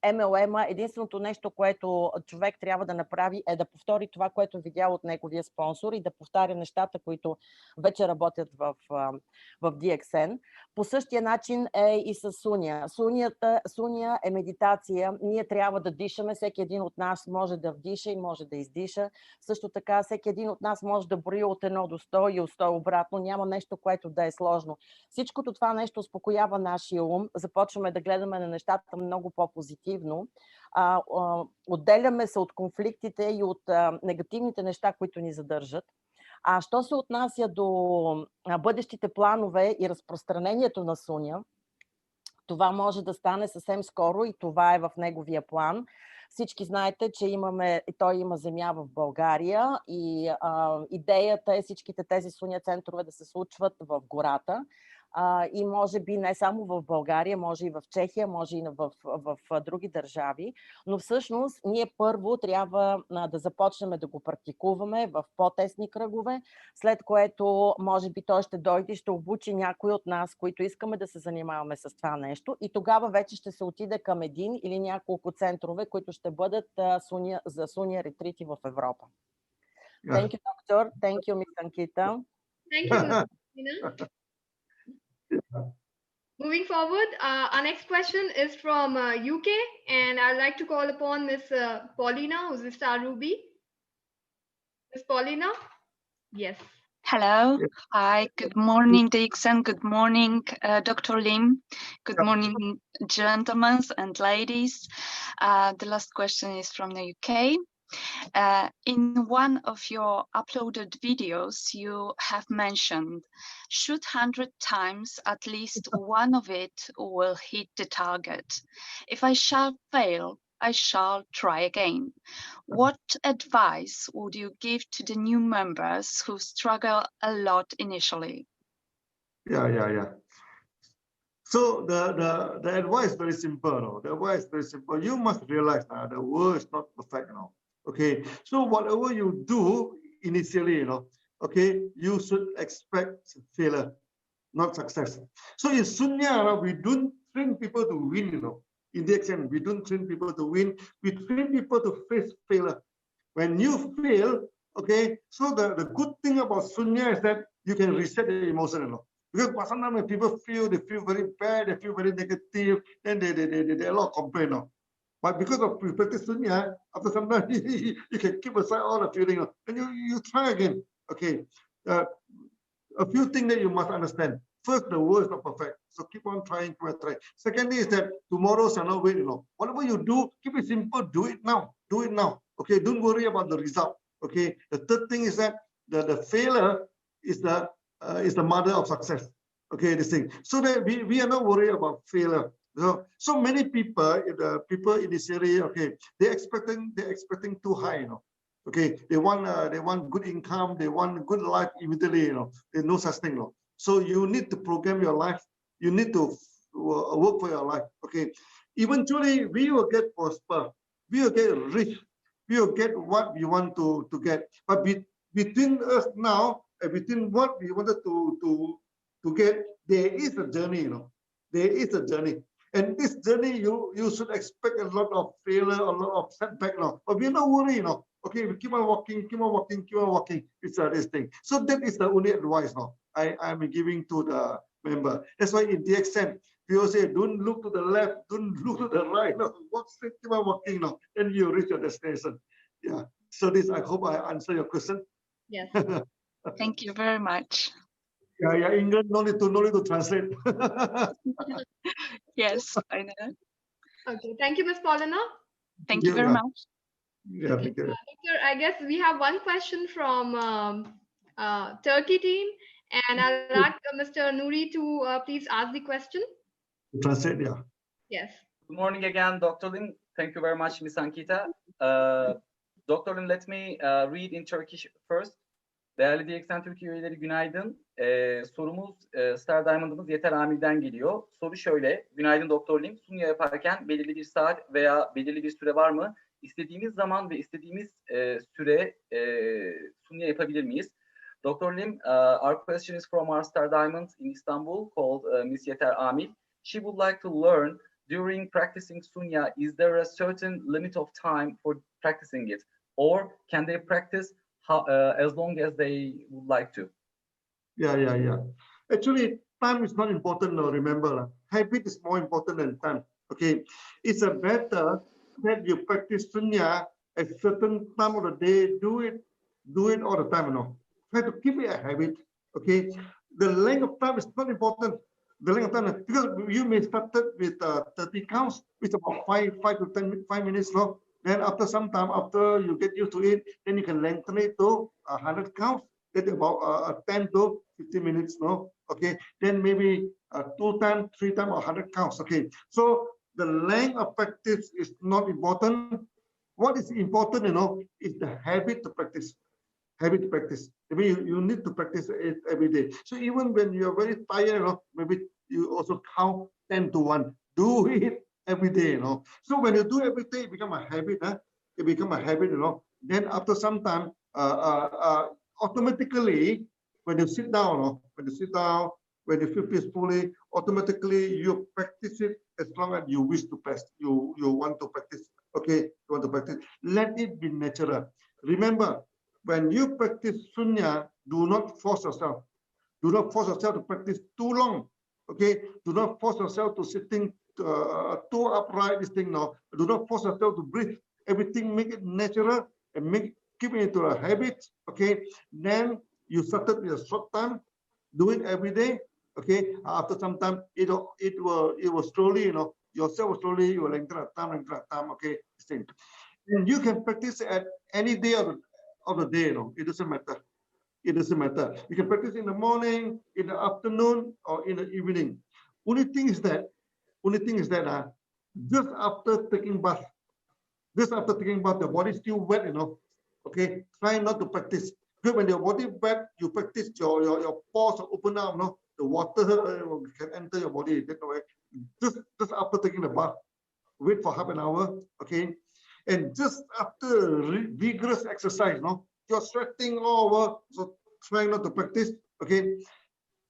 MLM единственото нещо, което човек трябва да направи е да повтори това, което е видял от неговия спонсор и да повтаря нещата, които вече работят в DXN. По същия начин е и с Суня. Суня е медитация. Ние трябва да дишаме. Всеки един от нас може да вдиша и може да издиша. Също така всеки един от нас може да брои от 1 до 100 и от 100 обратно. Няма нещо, което да е сложно. Всичкото това нещо успокоява нашия ум. Започваме да гледаме на нещата много по-позитивно. Отделяме се от конфликтите и от негативните неща, които ни задържат. А що се отнася до бъдещите планове и разпространението на Суня, това може да стане съвсем скоро и това е в неговия план. Всички знаете, че той има земя в България и идеята е всичките тези Суня центрове да се случват в гората. И може би не само в България, може и в Чехия, може и в други държави. Но всъщност ние първо трябва да започнем да го практикуваме в по-тесни кръгове, след което може би той ще дойде и ще обучи някой от нас, които искаме да се занимаваме с това нещо. И тогава вече ще се отиде към един или няколко центрове, които ще бъдат за Суня ретрити в Европа. Thank you, Doctor. Thank you, Ms. Ankita. Thank you, Ms. Moving forward, our next question is from UK, and I'd like to call upon Ms. Paulina, who's the Star Ruby. Ms. Paulina? Yes. Hello. Hi. Good morning, DXN. Good morning, Dr. Lim. Good morning, gentlemen and ladies. The last question is from the UK. In one of your uploaded videos, you have mentioned, shoot 100 times, at least one of it will hit the target. If I shall fail, I shall try again. What advice would you give to the new members who struggle a lot initially? Yeah. So the advice is very simple. No? The advice is very simple. You must realize now the world is not perfect. No? Okay. So whatever you do initially, okay, you should expect failure, not success. So in Sunya, we don't train people to win. In DXN, we don't train people to win. We train people to face failure. When you fail, okay, so the good thing about Sunya is that you can reset the emotion. Because sometimes when people feel, they feel very bad, they feel very negative, then they a lot of complain. But because of practice Sunya, after some time, you can keep aside all the feeling, and you try again. Okay. A few things that you must understand. First, the world is not perfect, so keep on trying. Secondly, is that tomorrow shall not wait. Whatever you do, keep it simple. Do it now. Do it now. Okay. Don't worry about the result. Okay. The third thing is that the failure is the mother of success. Okay, this thing. So that we are not worried about failure. So many people, the people initially, okay, they're expecting too high. Okay, they want good income, they want good life immediately. There's no such thing. So you need to program your life. You need to work for your life. Okay, eventually we will get prosper. We will get rich. We will get what we want to get. But between us now and between what we wanted to get, there is a journey. There is a journey. And this journey, you should expect a lot of failure, a lot of setback. But we're not worried. Okay, we keep on walking, keep on walking, keep on walking. It's this thing. So that is the only advice I'm giving to the member. That's why in DXN, we always say, don't look to the left, don't look to the right. Walk straight, keep on walking. Then you reach your destination. Yeah. So this, I hope I answer your question. Yes. Thank you very much. Yeah, England, no need to translate. Yes, I know. Okay, thank you, Ms. Paulina. Thank you very much. Yeah, thank you. Doctor, I guess we have one question from Turkey team, and I'll ask Mr. Nouri to please ask the question. Translate, yeah. Yes. Good morning again, Dr. Lim. Thank you very much, Ms. Ankita. Dr. Lim, let me read in Turkish first. Değerli DXN Türkiye üyeleri günaydın. Sorumuz Star Diamond'ımız Yeter Amil'den geliyor. Soru şöyle. Günaydın Dr. Lim. Sunya yaparken belirli bir saat veya belirli bir süre var mı? İstediğimiz zaman ve istediğimiz süre Sunya yapabilir miyiz? Dr. Lim, our question is from our Star Diamond in Istanbul called Miss Yeter Amil. She would like to learn, during practicing Sunya, is there a certain limit of time for practicing it? Or can they practice as long as they would like to? Yeah. Actually, time is not important. Remember, habit is more important than time. Okay, it's a better that you practice Sunya at a certain time of the day. Do it all the time. Try to keep it a habit. Okay, the length of time is not important. The length of time, because you may start with 30 counts, which is about 5 minutes. Then after some time, after you get used to it, then you can lengthen it to 100 counts. That's about 10 to 15 minutes. Okay. Then maybe 2 times, 3 times, 100 counts. Okay. So the length of practice is not important. What is important, is the habit to practice. Habit to practice. Maybe you need to practice it every day. So even when you are very tired, maybe you also count 10 to 1. Do it every day. So when you do every day, it becomes a habit. It becomes a habit. Then after some time, automatically, when you sit down, when you feel peacefully, automatically you practice it as long as you wish to practice. You want to practice. Okay, you want to practice. Let it be natural. Remember, when you practice Sunya, do not force yourself. Do not force yourself to practice too long. Okay, do not force yourself to sitting too upright. This thing now. Do not force yourself to breathe. Everything make it natural and keep it into a habit. Okay, then you started with a short time, do it every day. Okay, after some time, it will slowly, yourself will slowly, you will lengthen time. Okay, same. And you can practice at any day of the day, you know, it doesn't matter. It doesn't matter. You can practice in the morning, in the afternoon, or in the evening. Only thing is that just after taking bath, the body is still wet, you know. Okay, try not to practice. Because when your body wet, you practice your pores open up, no, the water can enter your body. That way, just after taking the bath, wait for half an hour, okay, and just after vigorous exercise, no, you're sweating all over, so try not to practice, okay.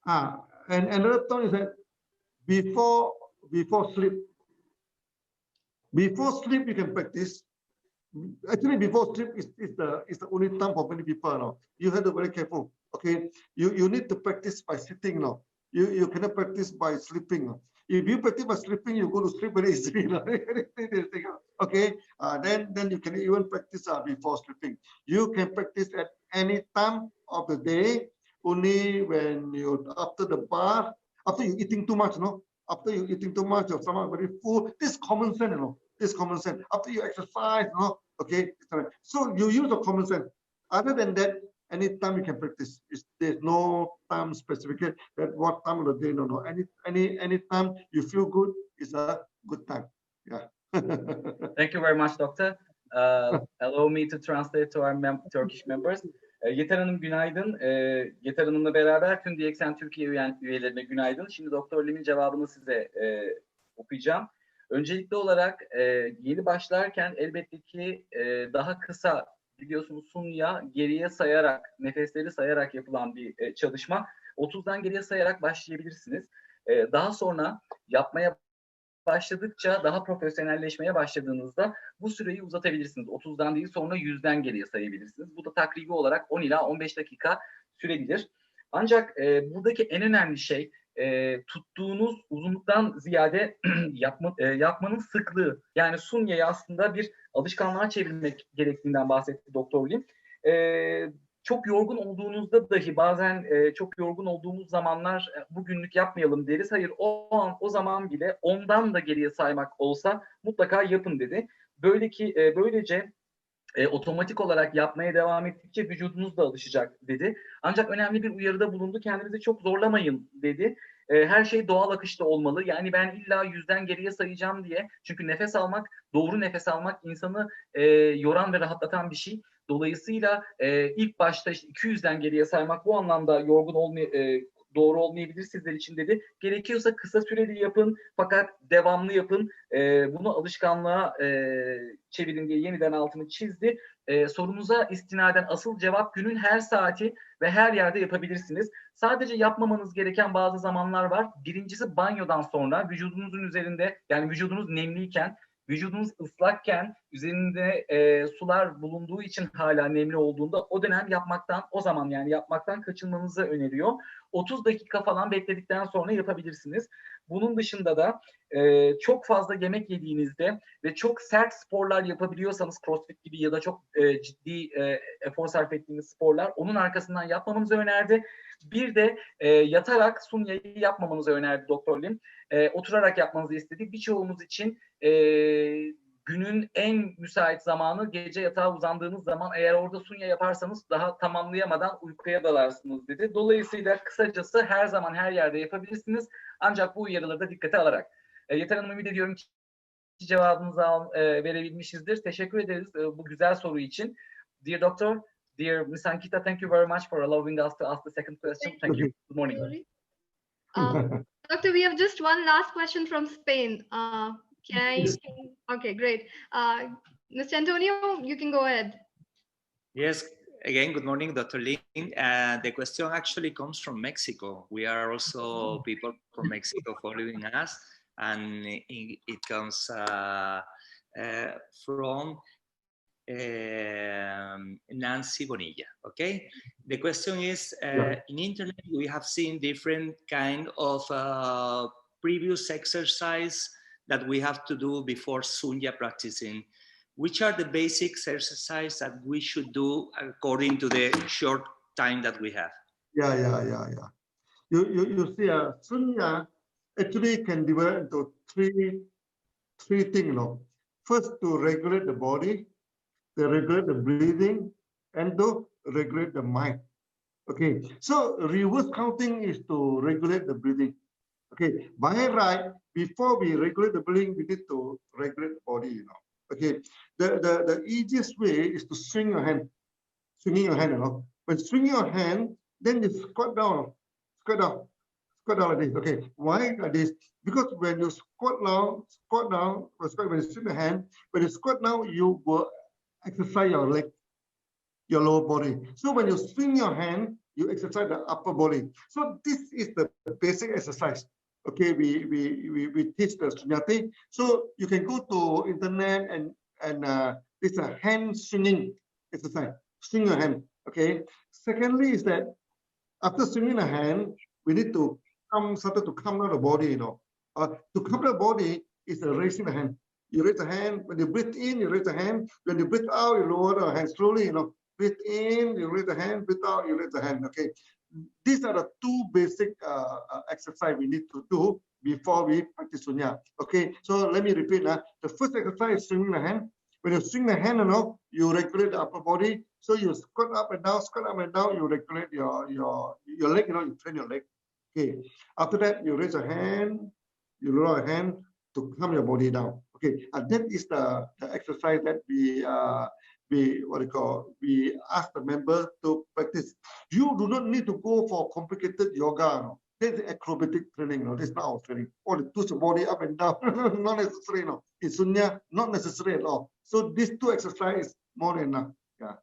And another thing is that before sleep. Before sleep, you can practice. Actually, before sleep is the only time for many people. No? You have to be very careful. Okay, you need to practice by sitting. No, you cannot practice by sleeping. No? If you practice by sleeping, you go to sleep very easily. No? Okay, then you can even practice before sleeping. You can practice at any time of the day. Only when you after the bath, after you eating too much, no. After you eating too much, your stomach very full. This is common sense, you know. This is common sense. After you exercise, you know, okay. So you use the common sense. Other than that, anytime you can practice. There's no time specific at what time of the day. No. Any time you feel good is a good time. Yeah. Thank you very much, Doctor. Allow me to translate to our Turkish members. Yeter Hanım günaydın. Yeter Hanım'la beraber tüm DXN Türkiye üyelerine günaydın. Şimdi Doktor Lim'in cevabını size okuyacağım. Öncelikli olarak yeni başlarken elbette ki daha kısa, biliyorsunuz Sunya geriye sayarak, nefesleri sayarak yapılan bir çalışma. 30'dan geriye sayarak başlayabilirsiniz. Daha sonra yapmaya başladıkça, daha profesyonelleşmeye başladığınızda bu süreyi uzatabilirsiniz. 30'dan değil, sonra 100'den geriye sayabilirsiniz. Bu da takribi olarak 10 ila 15 dakika sürebilir. Ancak buradaki en önemli şey tuttuğunuz uzunluktan ziyade yapmanın sıklığı. Yani Sunya'yı aslında bir alışkanlığa çevirmek gerektiğinden bahsetti Doktor Lim. Çok yorgun olduğunuzda dahi bazen çok yorgun olduğumuz zamanlar bugünlük yapmayalım deriz. Hayır, o zaman bile 10'dan da geriye saymak olsa mutlaka yapın dedi. Böylece otomatik olarak yapmaya devam ettikçe vücudunuz da alışacak dedi. Ancak önemli bir uyarıda bulundu. Kendinizi çok zorlamayın dedi. Her şey doğal akışta olmalı. Yani ben illa 100'den geriye sayacağım diye. Çünkü nefes almak, doğru nefes almak insanı yoran ve rahatlatan bir şey. Dolayısıyla ilk başta işte 200'den geriye saymak bu anlamda doğru olmayabilir sizler için dedi. Gerekiyorsa kısa süreli yapın fakat devamlı yapın. Bunu alışkanlığa çevirin diye yeniden altını çizdi. Sorunuza istinaden asıl cevap günün her saati ve her yerde yapabilirsiniz. Sadece yapmamanız gereken bazı zamanlar var. Birincisi banyodan sonra vücudunuzun üzerinde, yani vücudunuz nemliyken, vücudunuz ıslakken, üzerinde sular bulunduğu için hala nemli olduğunda o dönem yapmaktan kaçınmanızı öneriyor. 30 dakika falan bekledikten sonra yapabilirsiniz. Bunun dışında da çok fazla yemek yediğinizde ve çok sert sporlar yapabiliyorsanız, crossfit gibi ya da çok ciddi efor sarf ettiğiniz sporlar, onun arkasından yapmamanızı önerdi. Bir de yatarak Sunya'yı yapmamanızı önerdi Doktor Lim. Oturarak yapmanızı istedi. Birçoğumuz için günün en müsait zamanı gece yatağa uzandığınız zaman, eğer orada Sunya yaparsanız daha tamamlayamadan uykuya dalarsınız dedi. Dolayısıyla kısacası her zaman her yerde yapabilirsiniz. Ancak bu uyarıları da dikkate alarak. Yeter Hanım, ümit ediyorum ki cevabınızı verebilmişizdir. Teşekkür ederiz bu güzel soru için. Dear Doctor, dear Ms. Ankita, thank you very much for allowing us to ask the second question. Thank you. Good morning. Doctor, we have just one last question from Spain. Okay, great. Mr. Antonio, you can go ahead. Yes, again, good morning, Dr. Lim. The question actually comes from Mexico. We are also people from Mexico following us, and it comes from Nancy Bonilla. Okay, the question is, in internet we have seen different kind of previous exercise that we have to do before Sunya practicing. Which are the basic exercises that we should do according to the short time that we have? Yeah. You see, Sunya actually can divide into three things. You know. First, to regulate the body. they regulate the breathing, and to regulate the mind. Okay, so reverse counting is to regulate the breathing. Okay, by right, before we regulate the breathing, we need to regulate the body, you know. Okay, the easiest way is to swing your hand. Swinging your hand, you know. When swinging your hand, then you squat down like this. Okay, why like this? Because when you squat down, when you swing the hand, when you squat down, you will exercise your leg, your lower body. So when you swing your hand, you exercise the upper body. So this is the basic exercise. Okay, we teach the Sunyati. So you can go to internet and it's a hand swinging exercise. Swing your hand. Okay. Secondly, is that after swinging the hand, we need to start to come down the body. You know, to come down the body is raising the hand. You raise the hand when you breathe in. You raise the hand. When you breathe out, you lower the hand slowly. You know, breathe in, you raise the hand. Breathe out, you raise the hand. Okay. These are the two basic exercise we need to do before we practice Sunya. Okay, so let me repeat now. The first exercise is swinging the hand. When you swing the hand, you know, you regulate the upper body. So you squat up and down, you regulate your leg, you know, you train your leg. Okay. After that, you raise a hand, you lower a hand to calm your body down. Okay, and that is the exercise that we ask the member to practice. You do not need to go for complicated yoga. No? That's acrobatic training. No? That's not our training. Or to twist the body up and down. Not necessary. No? In Sunya, not necessary at all. So these two exercises more than enough. Yeah.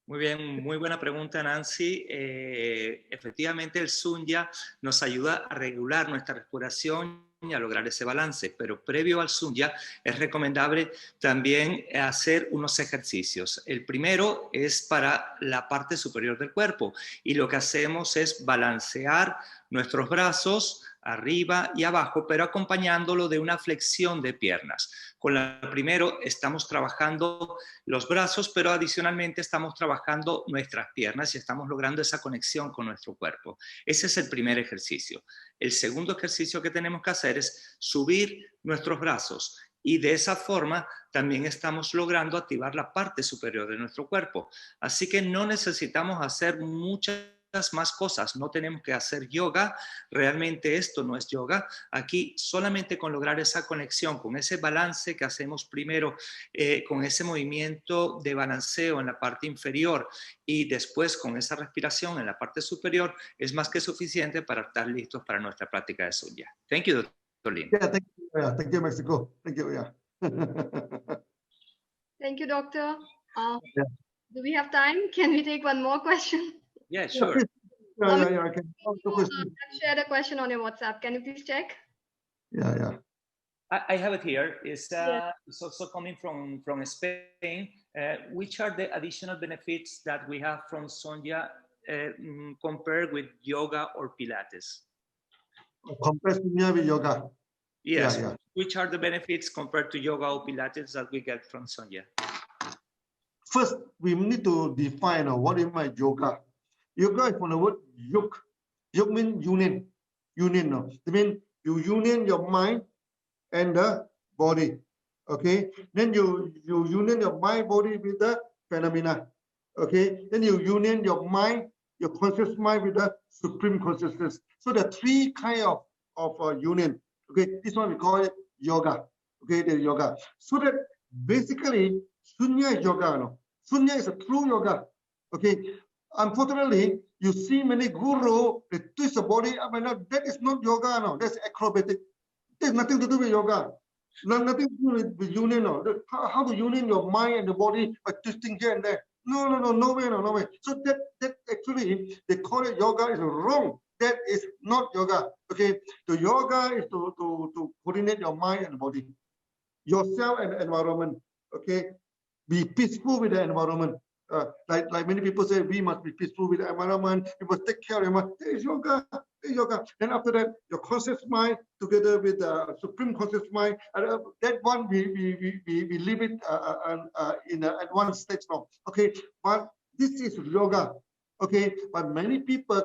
Muy bien, muy buena pregunta, Nancy. Efectivamente, el Sunya nos ayuda a regular nuestra respiración y a lograr ese balance, pero previo al Sunya es recomendable también hacer unos ejercicios. El primero es para la parte superior del cuerpo y lo que hacemos es balancear nuestros brazos arriba y abajo, pero acompañándolo de una flexión de piernas. Con la primero estamos trabajando los brazos, pero adicionalmente estamos trabajando nuestras piernas y estamos logrando esa conexión con nuestro cuerpo. Ese es el primer ejercicio. El segundo ejercicio que tenemos que hacer es subir nuestros brazos y de esa forma también estamos logrando activar la parte superior de nuestro cuerpo. Así que no necesitamos hacer muchas más cosas, no tenemos que hacer yoga, realmente esto no es yoga, aquí solamente con lograr esa conexión, con ese balance que hacemos primero, con ese movimiento de balanceo en la parte inferior y después con esa respiración en la parte superior, es más que suficiente para estar listos para nuestra práctica de Sunya. Thank you, Dr. Lim. Yeah, thank you, Mexico. Thank you, yeah. Thank you, Doctor. Do we have time? Can we take one more question? Yeah, sure. Yeah, I can. Share the question on your WhatsApp. Can you please check? Yeah. I have it here. It's also coming from Spain. Which are the additional benefits that we have from Sunya compared with yoga or Pilates? Compared Sunya with yoga? Yes. Yeah. Which are the benefits compared to yoga or Pilates that we get from Sunya? First, we need to define what is my yoga. Yoga is from the word yuk. Yuk means union. Union. No? It means you union your mind and the body. Okay. Then you union your mind body with the phenomena. Okay. Then you union your mind, your conscious mind with the supreme consciousness. So there are three kinds of union. Okay. This one we call it yoga. Okay. The yoga. So that basically Sunya is yoga. No? Sunya is a true yoga. Okay. Unfortunately, you see many guru, they twist the body up and down. That is not yoga, no. That's acrobatic. There's nothing to do with yoga. Nothing to do with union, no. How to union your mind and the body by twisting here and there. No way. So that actually, they call it yoga is wrong. That is not yoga. Okay, the yoga is to coordinate your mind and body, yourself and the environment. Okay, be peaceful with the environment. Like many people say, we must be peaceful with the environment. We must take care of the environment. There is yoga. Yoga. Then after that, your conscious mind together with the supreme conscious mind. That one we leave it in at one stage now. Okay, but this is yoga. Okay, but many people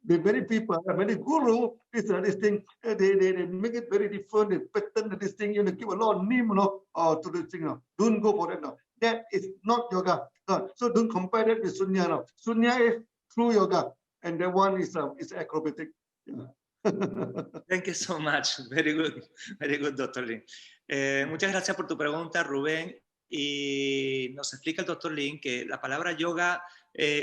the many people, many guru, this thing, they make it very different. They pattern this thing, give a lot of name, to this thing. Don't go for that now. That is not yoga. So don't compare that with Sunya now. Sunya is true yoga, and that one is acrobatic. Yeah. Thank you so much. Very good, Dr. Lim. Muchas gracias por tu pregunta, Rubén. Y nos explica el Dr. Lim que la palabra yoga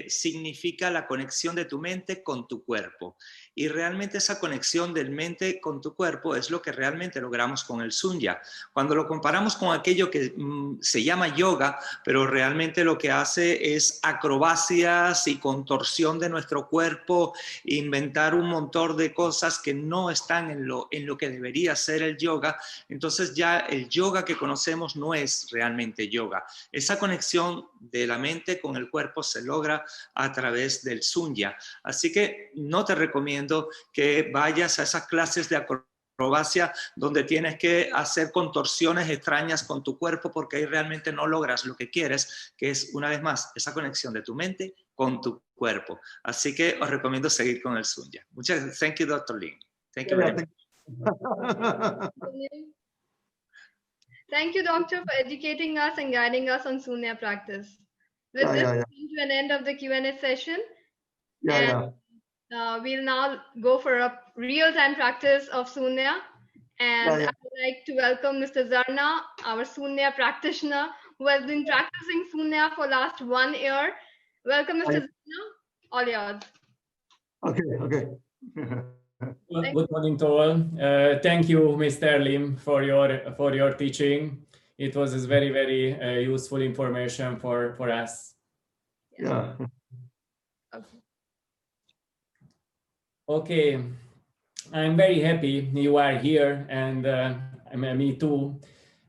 significa la conexión de tu mente con tu cuerpo. Y realmente esa conexión del mente con tu cuerpo es lo que realmente logramos con el Sunya. Cuando lo comparamos con aquello que se llama yoga, pero realmente lo que hace es acrobacias y contorsión de nuestro cuerpo, inventar un montón de cosas que no están en lo que debería ser el yoga, entonces ya el yoga que conocemos no es realmente yoga. Esa conexión de la mente con el cuerpo se logra a través del Sunya. Así que no te recomiendo que vayas a esas clases de acrobacia donde tienes que hacer contorsiones extrañas con tu cuerpo, porque ahí realmente no logras lo que quieres, que es, una vez más, esa conexión de tu mente con tu cuerpo. Así que os recomiendo seguir con el Sunya. Muchas gracias. Thank you, Dr. Lim. Thank you very much. Thank you, Doctor, for educating us and guiding us on Sunya practice. With this, we come to an end of the Q&A session. We'll now go for a real-time practice of Sunya. And I would like to welcome Mr. Zarna, our Sunya practitioner, who has been practicing Sunya for last 1 year. Welcome, Mr. Zarna. All yours. Okay. Good morning to all. Thank you, Mr. Lim, for your teaching. It was very, very useful information for us. Yeah. Okay, I'm very happy you are here, and me too,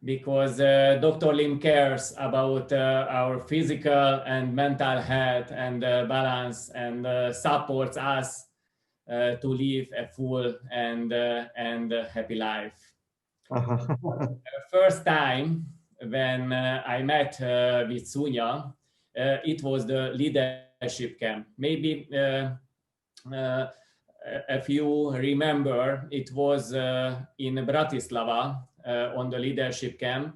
because Dr. Lim cares about our physical and mental health and balance, and supports us to live a full and happy life. First time when I met with Sunya, it was the leadership camp. Maybe if you remember, it was in Bratislava on the leadership camp,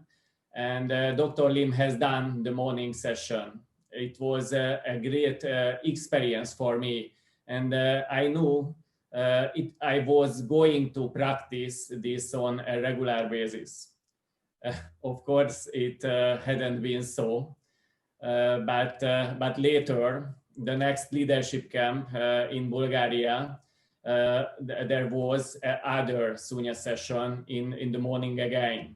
and Dr. Lim has done the morning session. It was a great experience for me, and I knew I was going to practice this on a regular basis. Of course, it hadn't been so, but later, the next leadership camp in Bulgaria, there was another Sunya session in the morning again.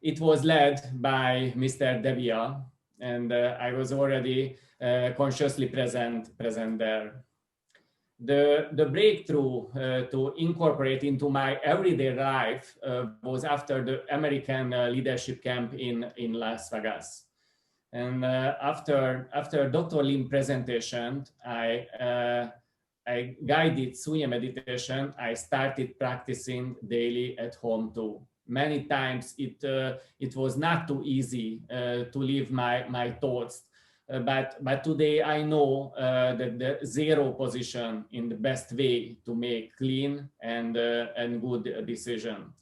It was led by Mr. Devia, and I was already consciously present there. The breakthrough to incorporate into my everyday life was after the American leadership camp in Las Vegas. And after Dr. Lim's presentation, I guided Sunya meditation. I started practicing daily at home too. Many times it was not too easy to leave my thoughts, but today I know that the zero position in the best way to make clean and good decision.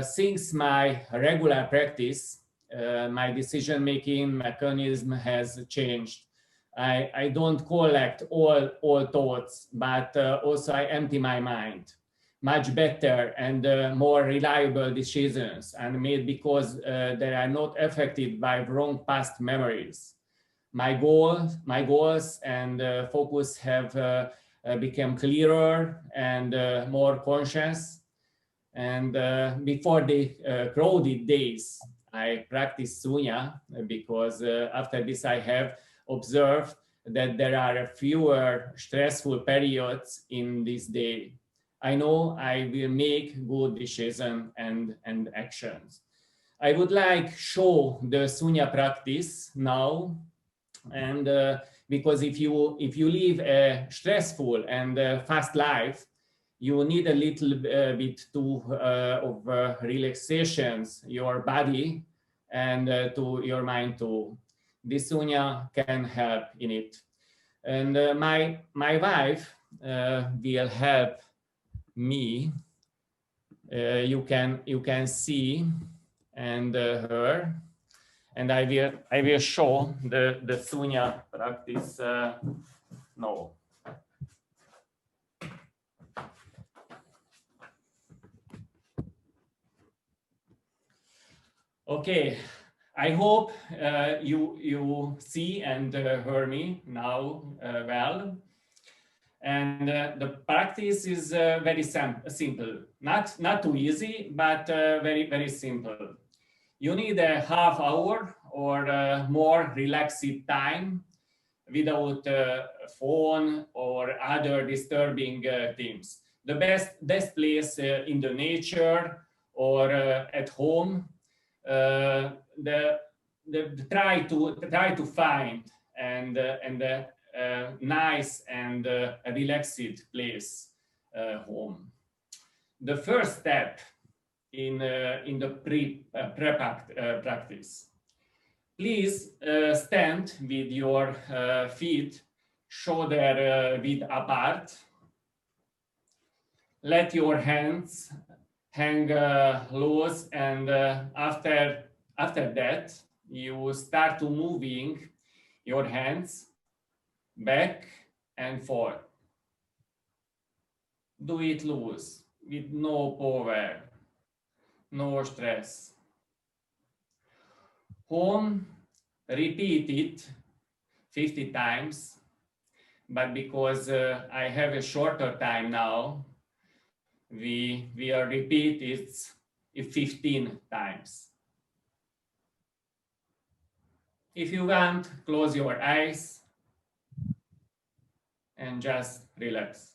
Since my regular practice, my decision-making mechanism has changed. I don't collect all thoughts, but also I empty my mind. Much better and more reliable decisions are made because they are not affected by wrong past memories. My goals and focus have become clearer and more conscious. And before the crowded days, I practice Sunya because after this I have observed that there are fewer stressful periods in this day. I know I will make good decisions and actions. I would like show the Sunya practice now, and because if you live a stressful and fast life, you need a little bit of relaxations, your body and to your mind too. This Sunya can help in it. And my wife will help me. You can see and her, and I will show the Sunya practice now. Okay, I hope you see and hear me now well. And the practice is very simple, not too easy, but very simple. You need a half hour or more relaxed time without phone or other disturbing things. The best place in the nature or at home. Try to find and nice and relaxed place home. The first step in the practice. Please stand with your feet shoulder width apart. Let your hands hang loose, and after that, you start to moving your hands back and forth. Do it loose, with no power, no stress. Home, repeat it 50 times, but because I have a shorter time now, we will repeat it 15 times. If you want, close your eyes and just relax.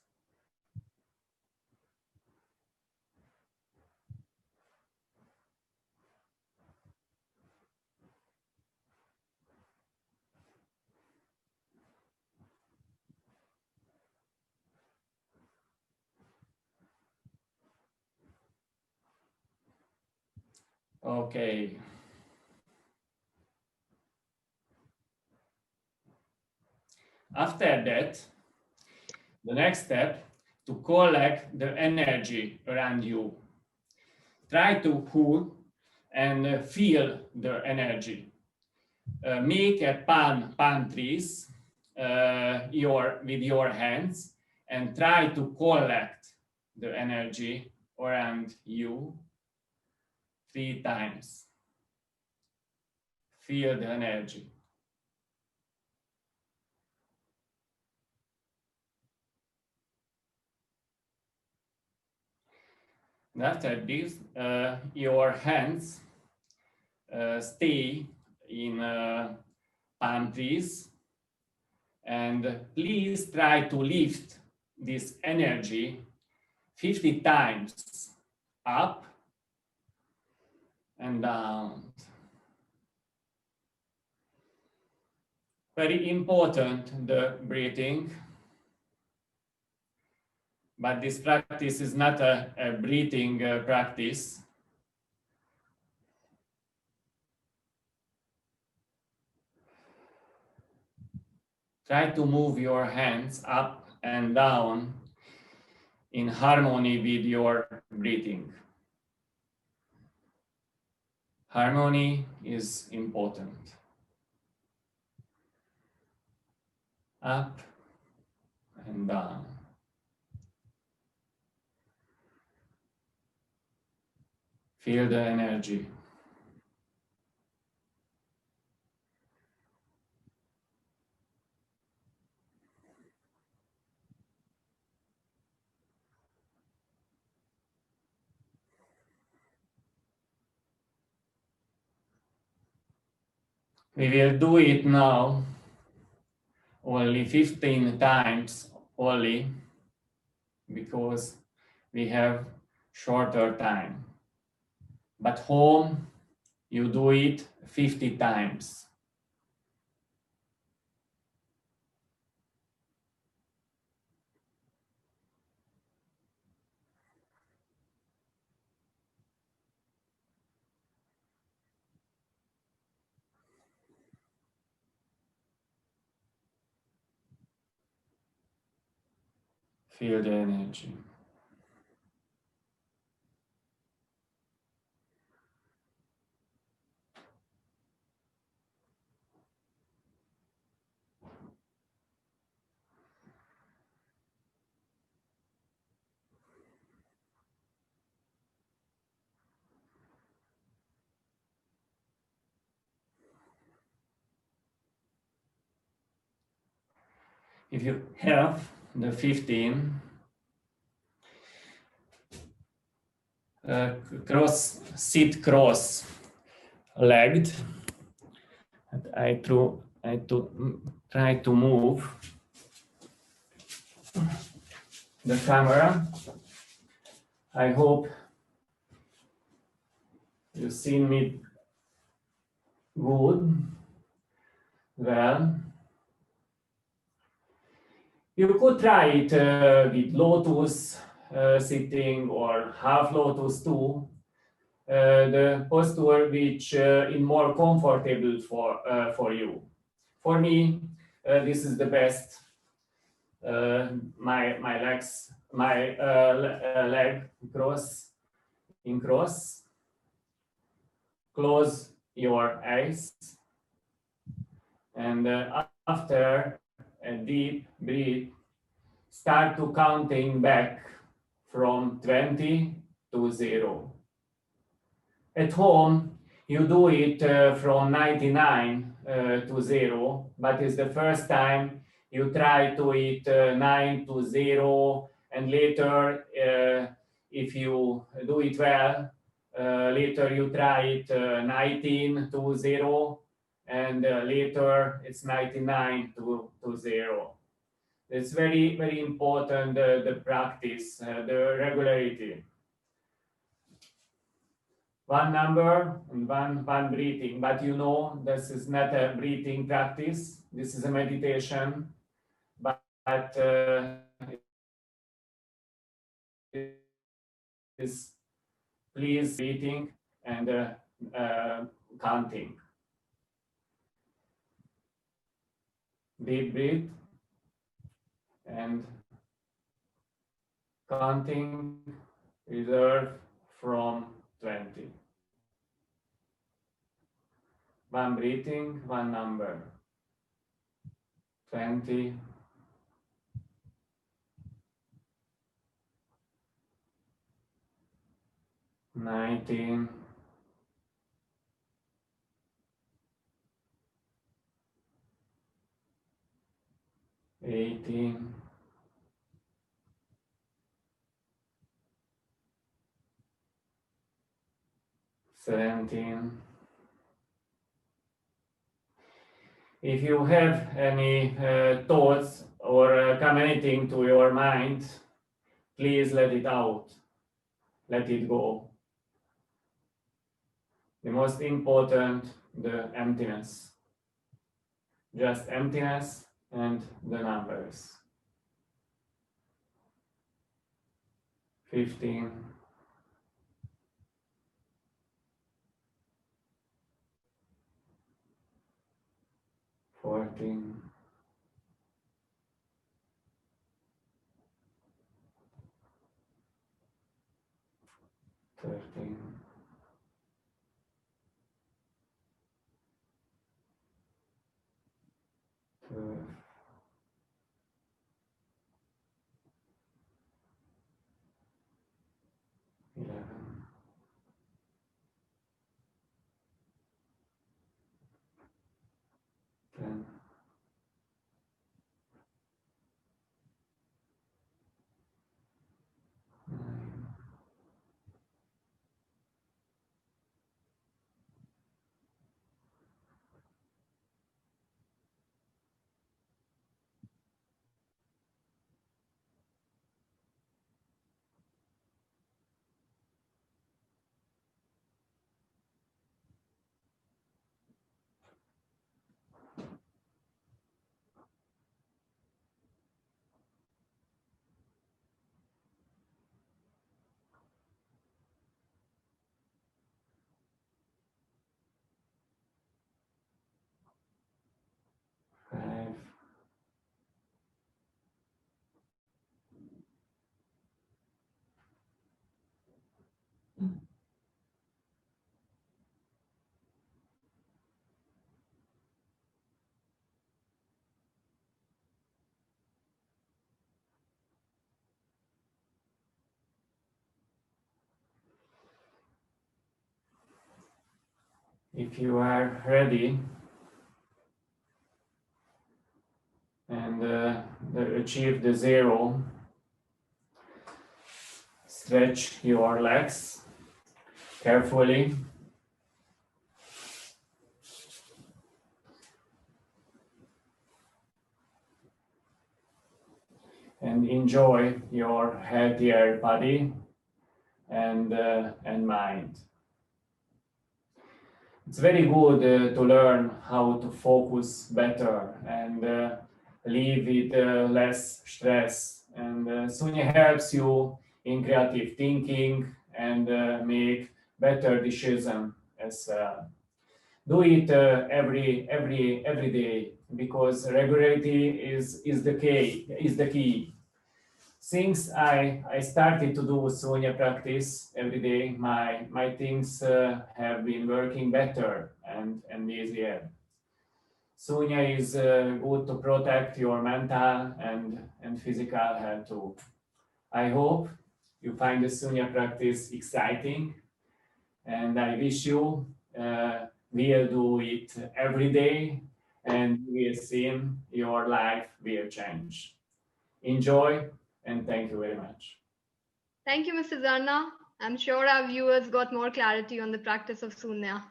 Okay. After that, the next step, to collect the energy around you. Try to hold and feel the energy. Make a palm trees with your hands and try to collect the energy around you 3 times. Feel the energy. And after this, your hands stay in palm trees, and please try to lift this energy 50 times up and down. Very important, the breathing. But this practice is not a breathing practice. Try to move your hands up and down in harmony with your breathing. Harmony is important. Up and down. Feel the energy. We will do it now only 15 times only, because we have shorter time. But home, you do it 50 times. Feel the energy. If you have the 15, sit cross-legged. I try to move the camera. I hope you see me good. Well, you could try it with lotus sitting or half lotus too. The posture which is more comfortable for you. For me, this is the best. My legs, my leg in cross. Close your eyes, and after a deep breath, start to counting back from 20 to 0. At home, you do it from 99 to 0, but it's the first time you try to it 9 to 0, and later, if you do it well, later you try it 19 to 0, and later it's 99 to 0. It's very, very important, the practice, the regularity. One number and one breathing, but you know this is not a breathing practice. This is a meditation, but is please breathing and counting. Deep breath and counting, reserve from 20. One breathing, one number. 20. 19. 18. 17. If you have any thoughts or come anything to your mind, please let it out. Let it go. The most important, the emptiness. Just emptiness and the numbers. 15. 14. 13. 12. 11. 10. If you are ready and achieve the zero, stretch your legs carefully. And enjoy your healthier body and mind. It's very good to learn how to focus better and live with less stress. And Sunya helps you in creative thinking and make better decisions as well. Do it every day, because regularity is the key. Since I started to do Sunya practice every day, my things have been working better and easier. Sunya is good to protect your mental and physical health too. I hope you find the Sunya practice exciting, and I wish you will do it every day, and you will see your life will change. Enjoy, and thank you very much. Thank you, Mr. Zarna. I'm sure our viewers got more clarity on the practice of Sunya.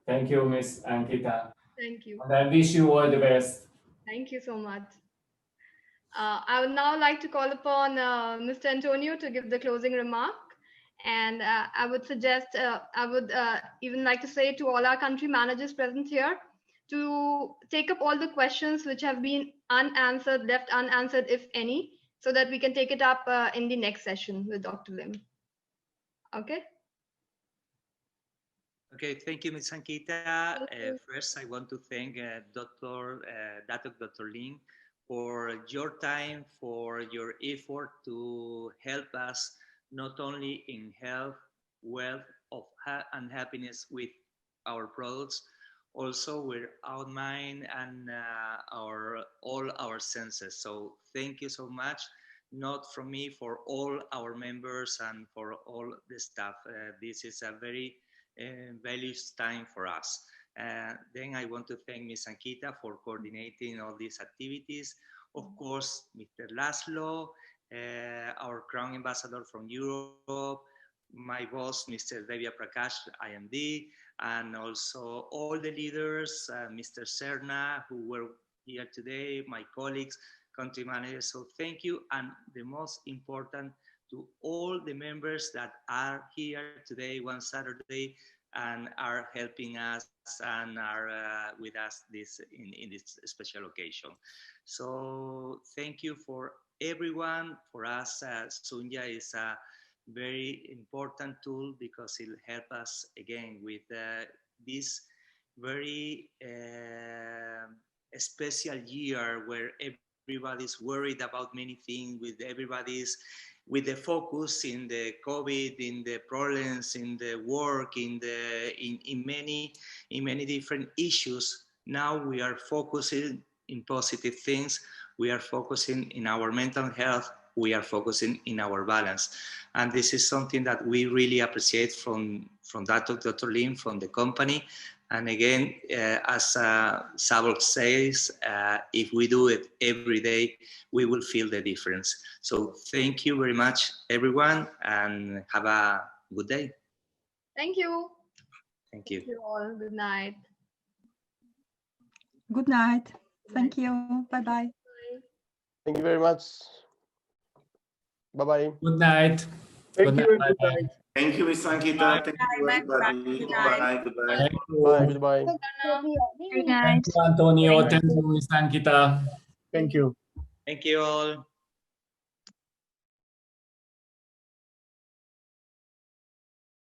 Thank you, Ms. Ankita. Thank you. And I wish you all the best. Thank you so much. I would now like to call upon Mr. Antonio to give the closing remark. And I would suggest, I would even like to say to all our country managers present here to take up all the questions which have been unanswered, left unanswered, if any, so that we can take it up in the next session with Dr. Lim. Okay? Okay, thank you, Ms. Ankita. First, I want to thank Datuk Dr. Lim for your time, for your effort to help us not only in health, wealth, and happiness with our products, also with our mind and all our senses. So thank you so much, not from me, for all our members and for all the staff. This is a very valuable time for us. Then I want to thank Ms. Ankita for coordinating all these activities. Of course, Mr. Laszlo, our Crown Ambassador from Europe, my boss, Mr. Devya Prakash, IMD, and also all the leaders, Mr. Serna, who were here today, my colleagues, country managers. So thank you. And the most important, to all the members that are here today, one Saturday, and are helping us and are with us in this special occasion. So thank you for everyone. For us, Sunya is a very important tool because it will help us again with this very special year where everybody's worried about many things, with the focus in the COVID, in the problems, in the work, in many different issues. Now we are focusing in positive things. We are focusing in our mental health. We are focusing in our balance. And this is something that we really appreciate from Datuk Dr. Lim, from the company. And again, as Sabok says, if we do it every day, we will feel the difference. So thank you very much, everyone, and have a good day. Thank you. Thank you. Thank you all. Good night. Good night. Thank you. Bye-bye. Thank you very much. Bye-bye. Good night. Thank you. Good night. Thank you, Ms. Ankita. Thank you, everybody. Goodbye. Goodbye. Goodbye. Good night. Thank you, Antonio. Thank you, Ms. Ankita. Thank you. Thank you all.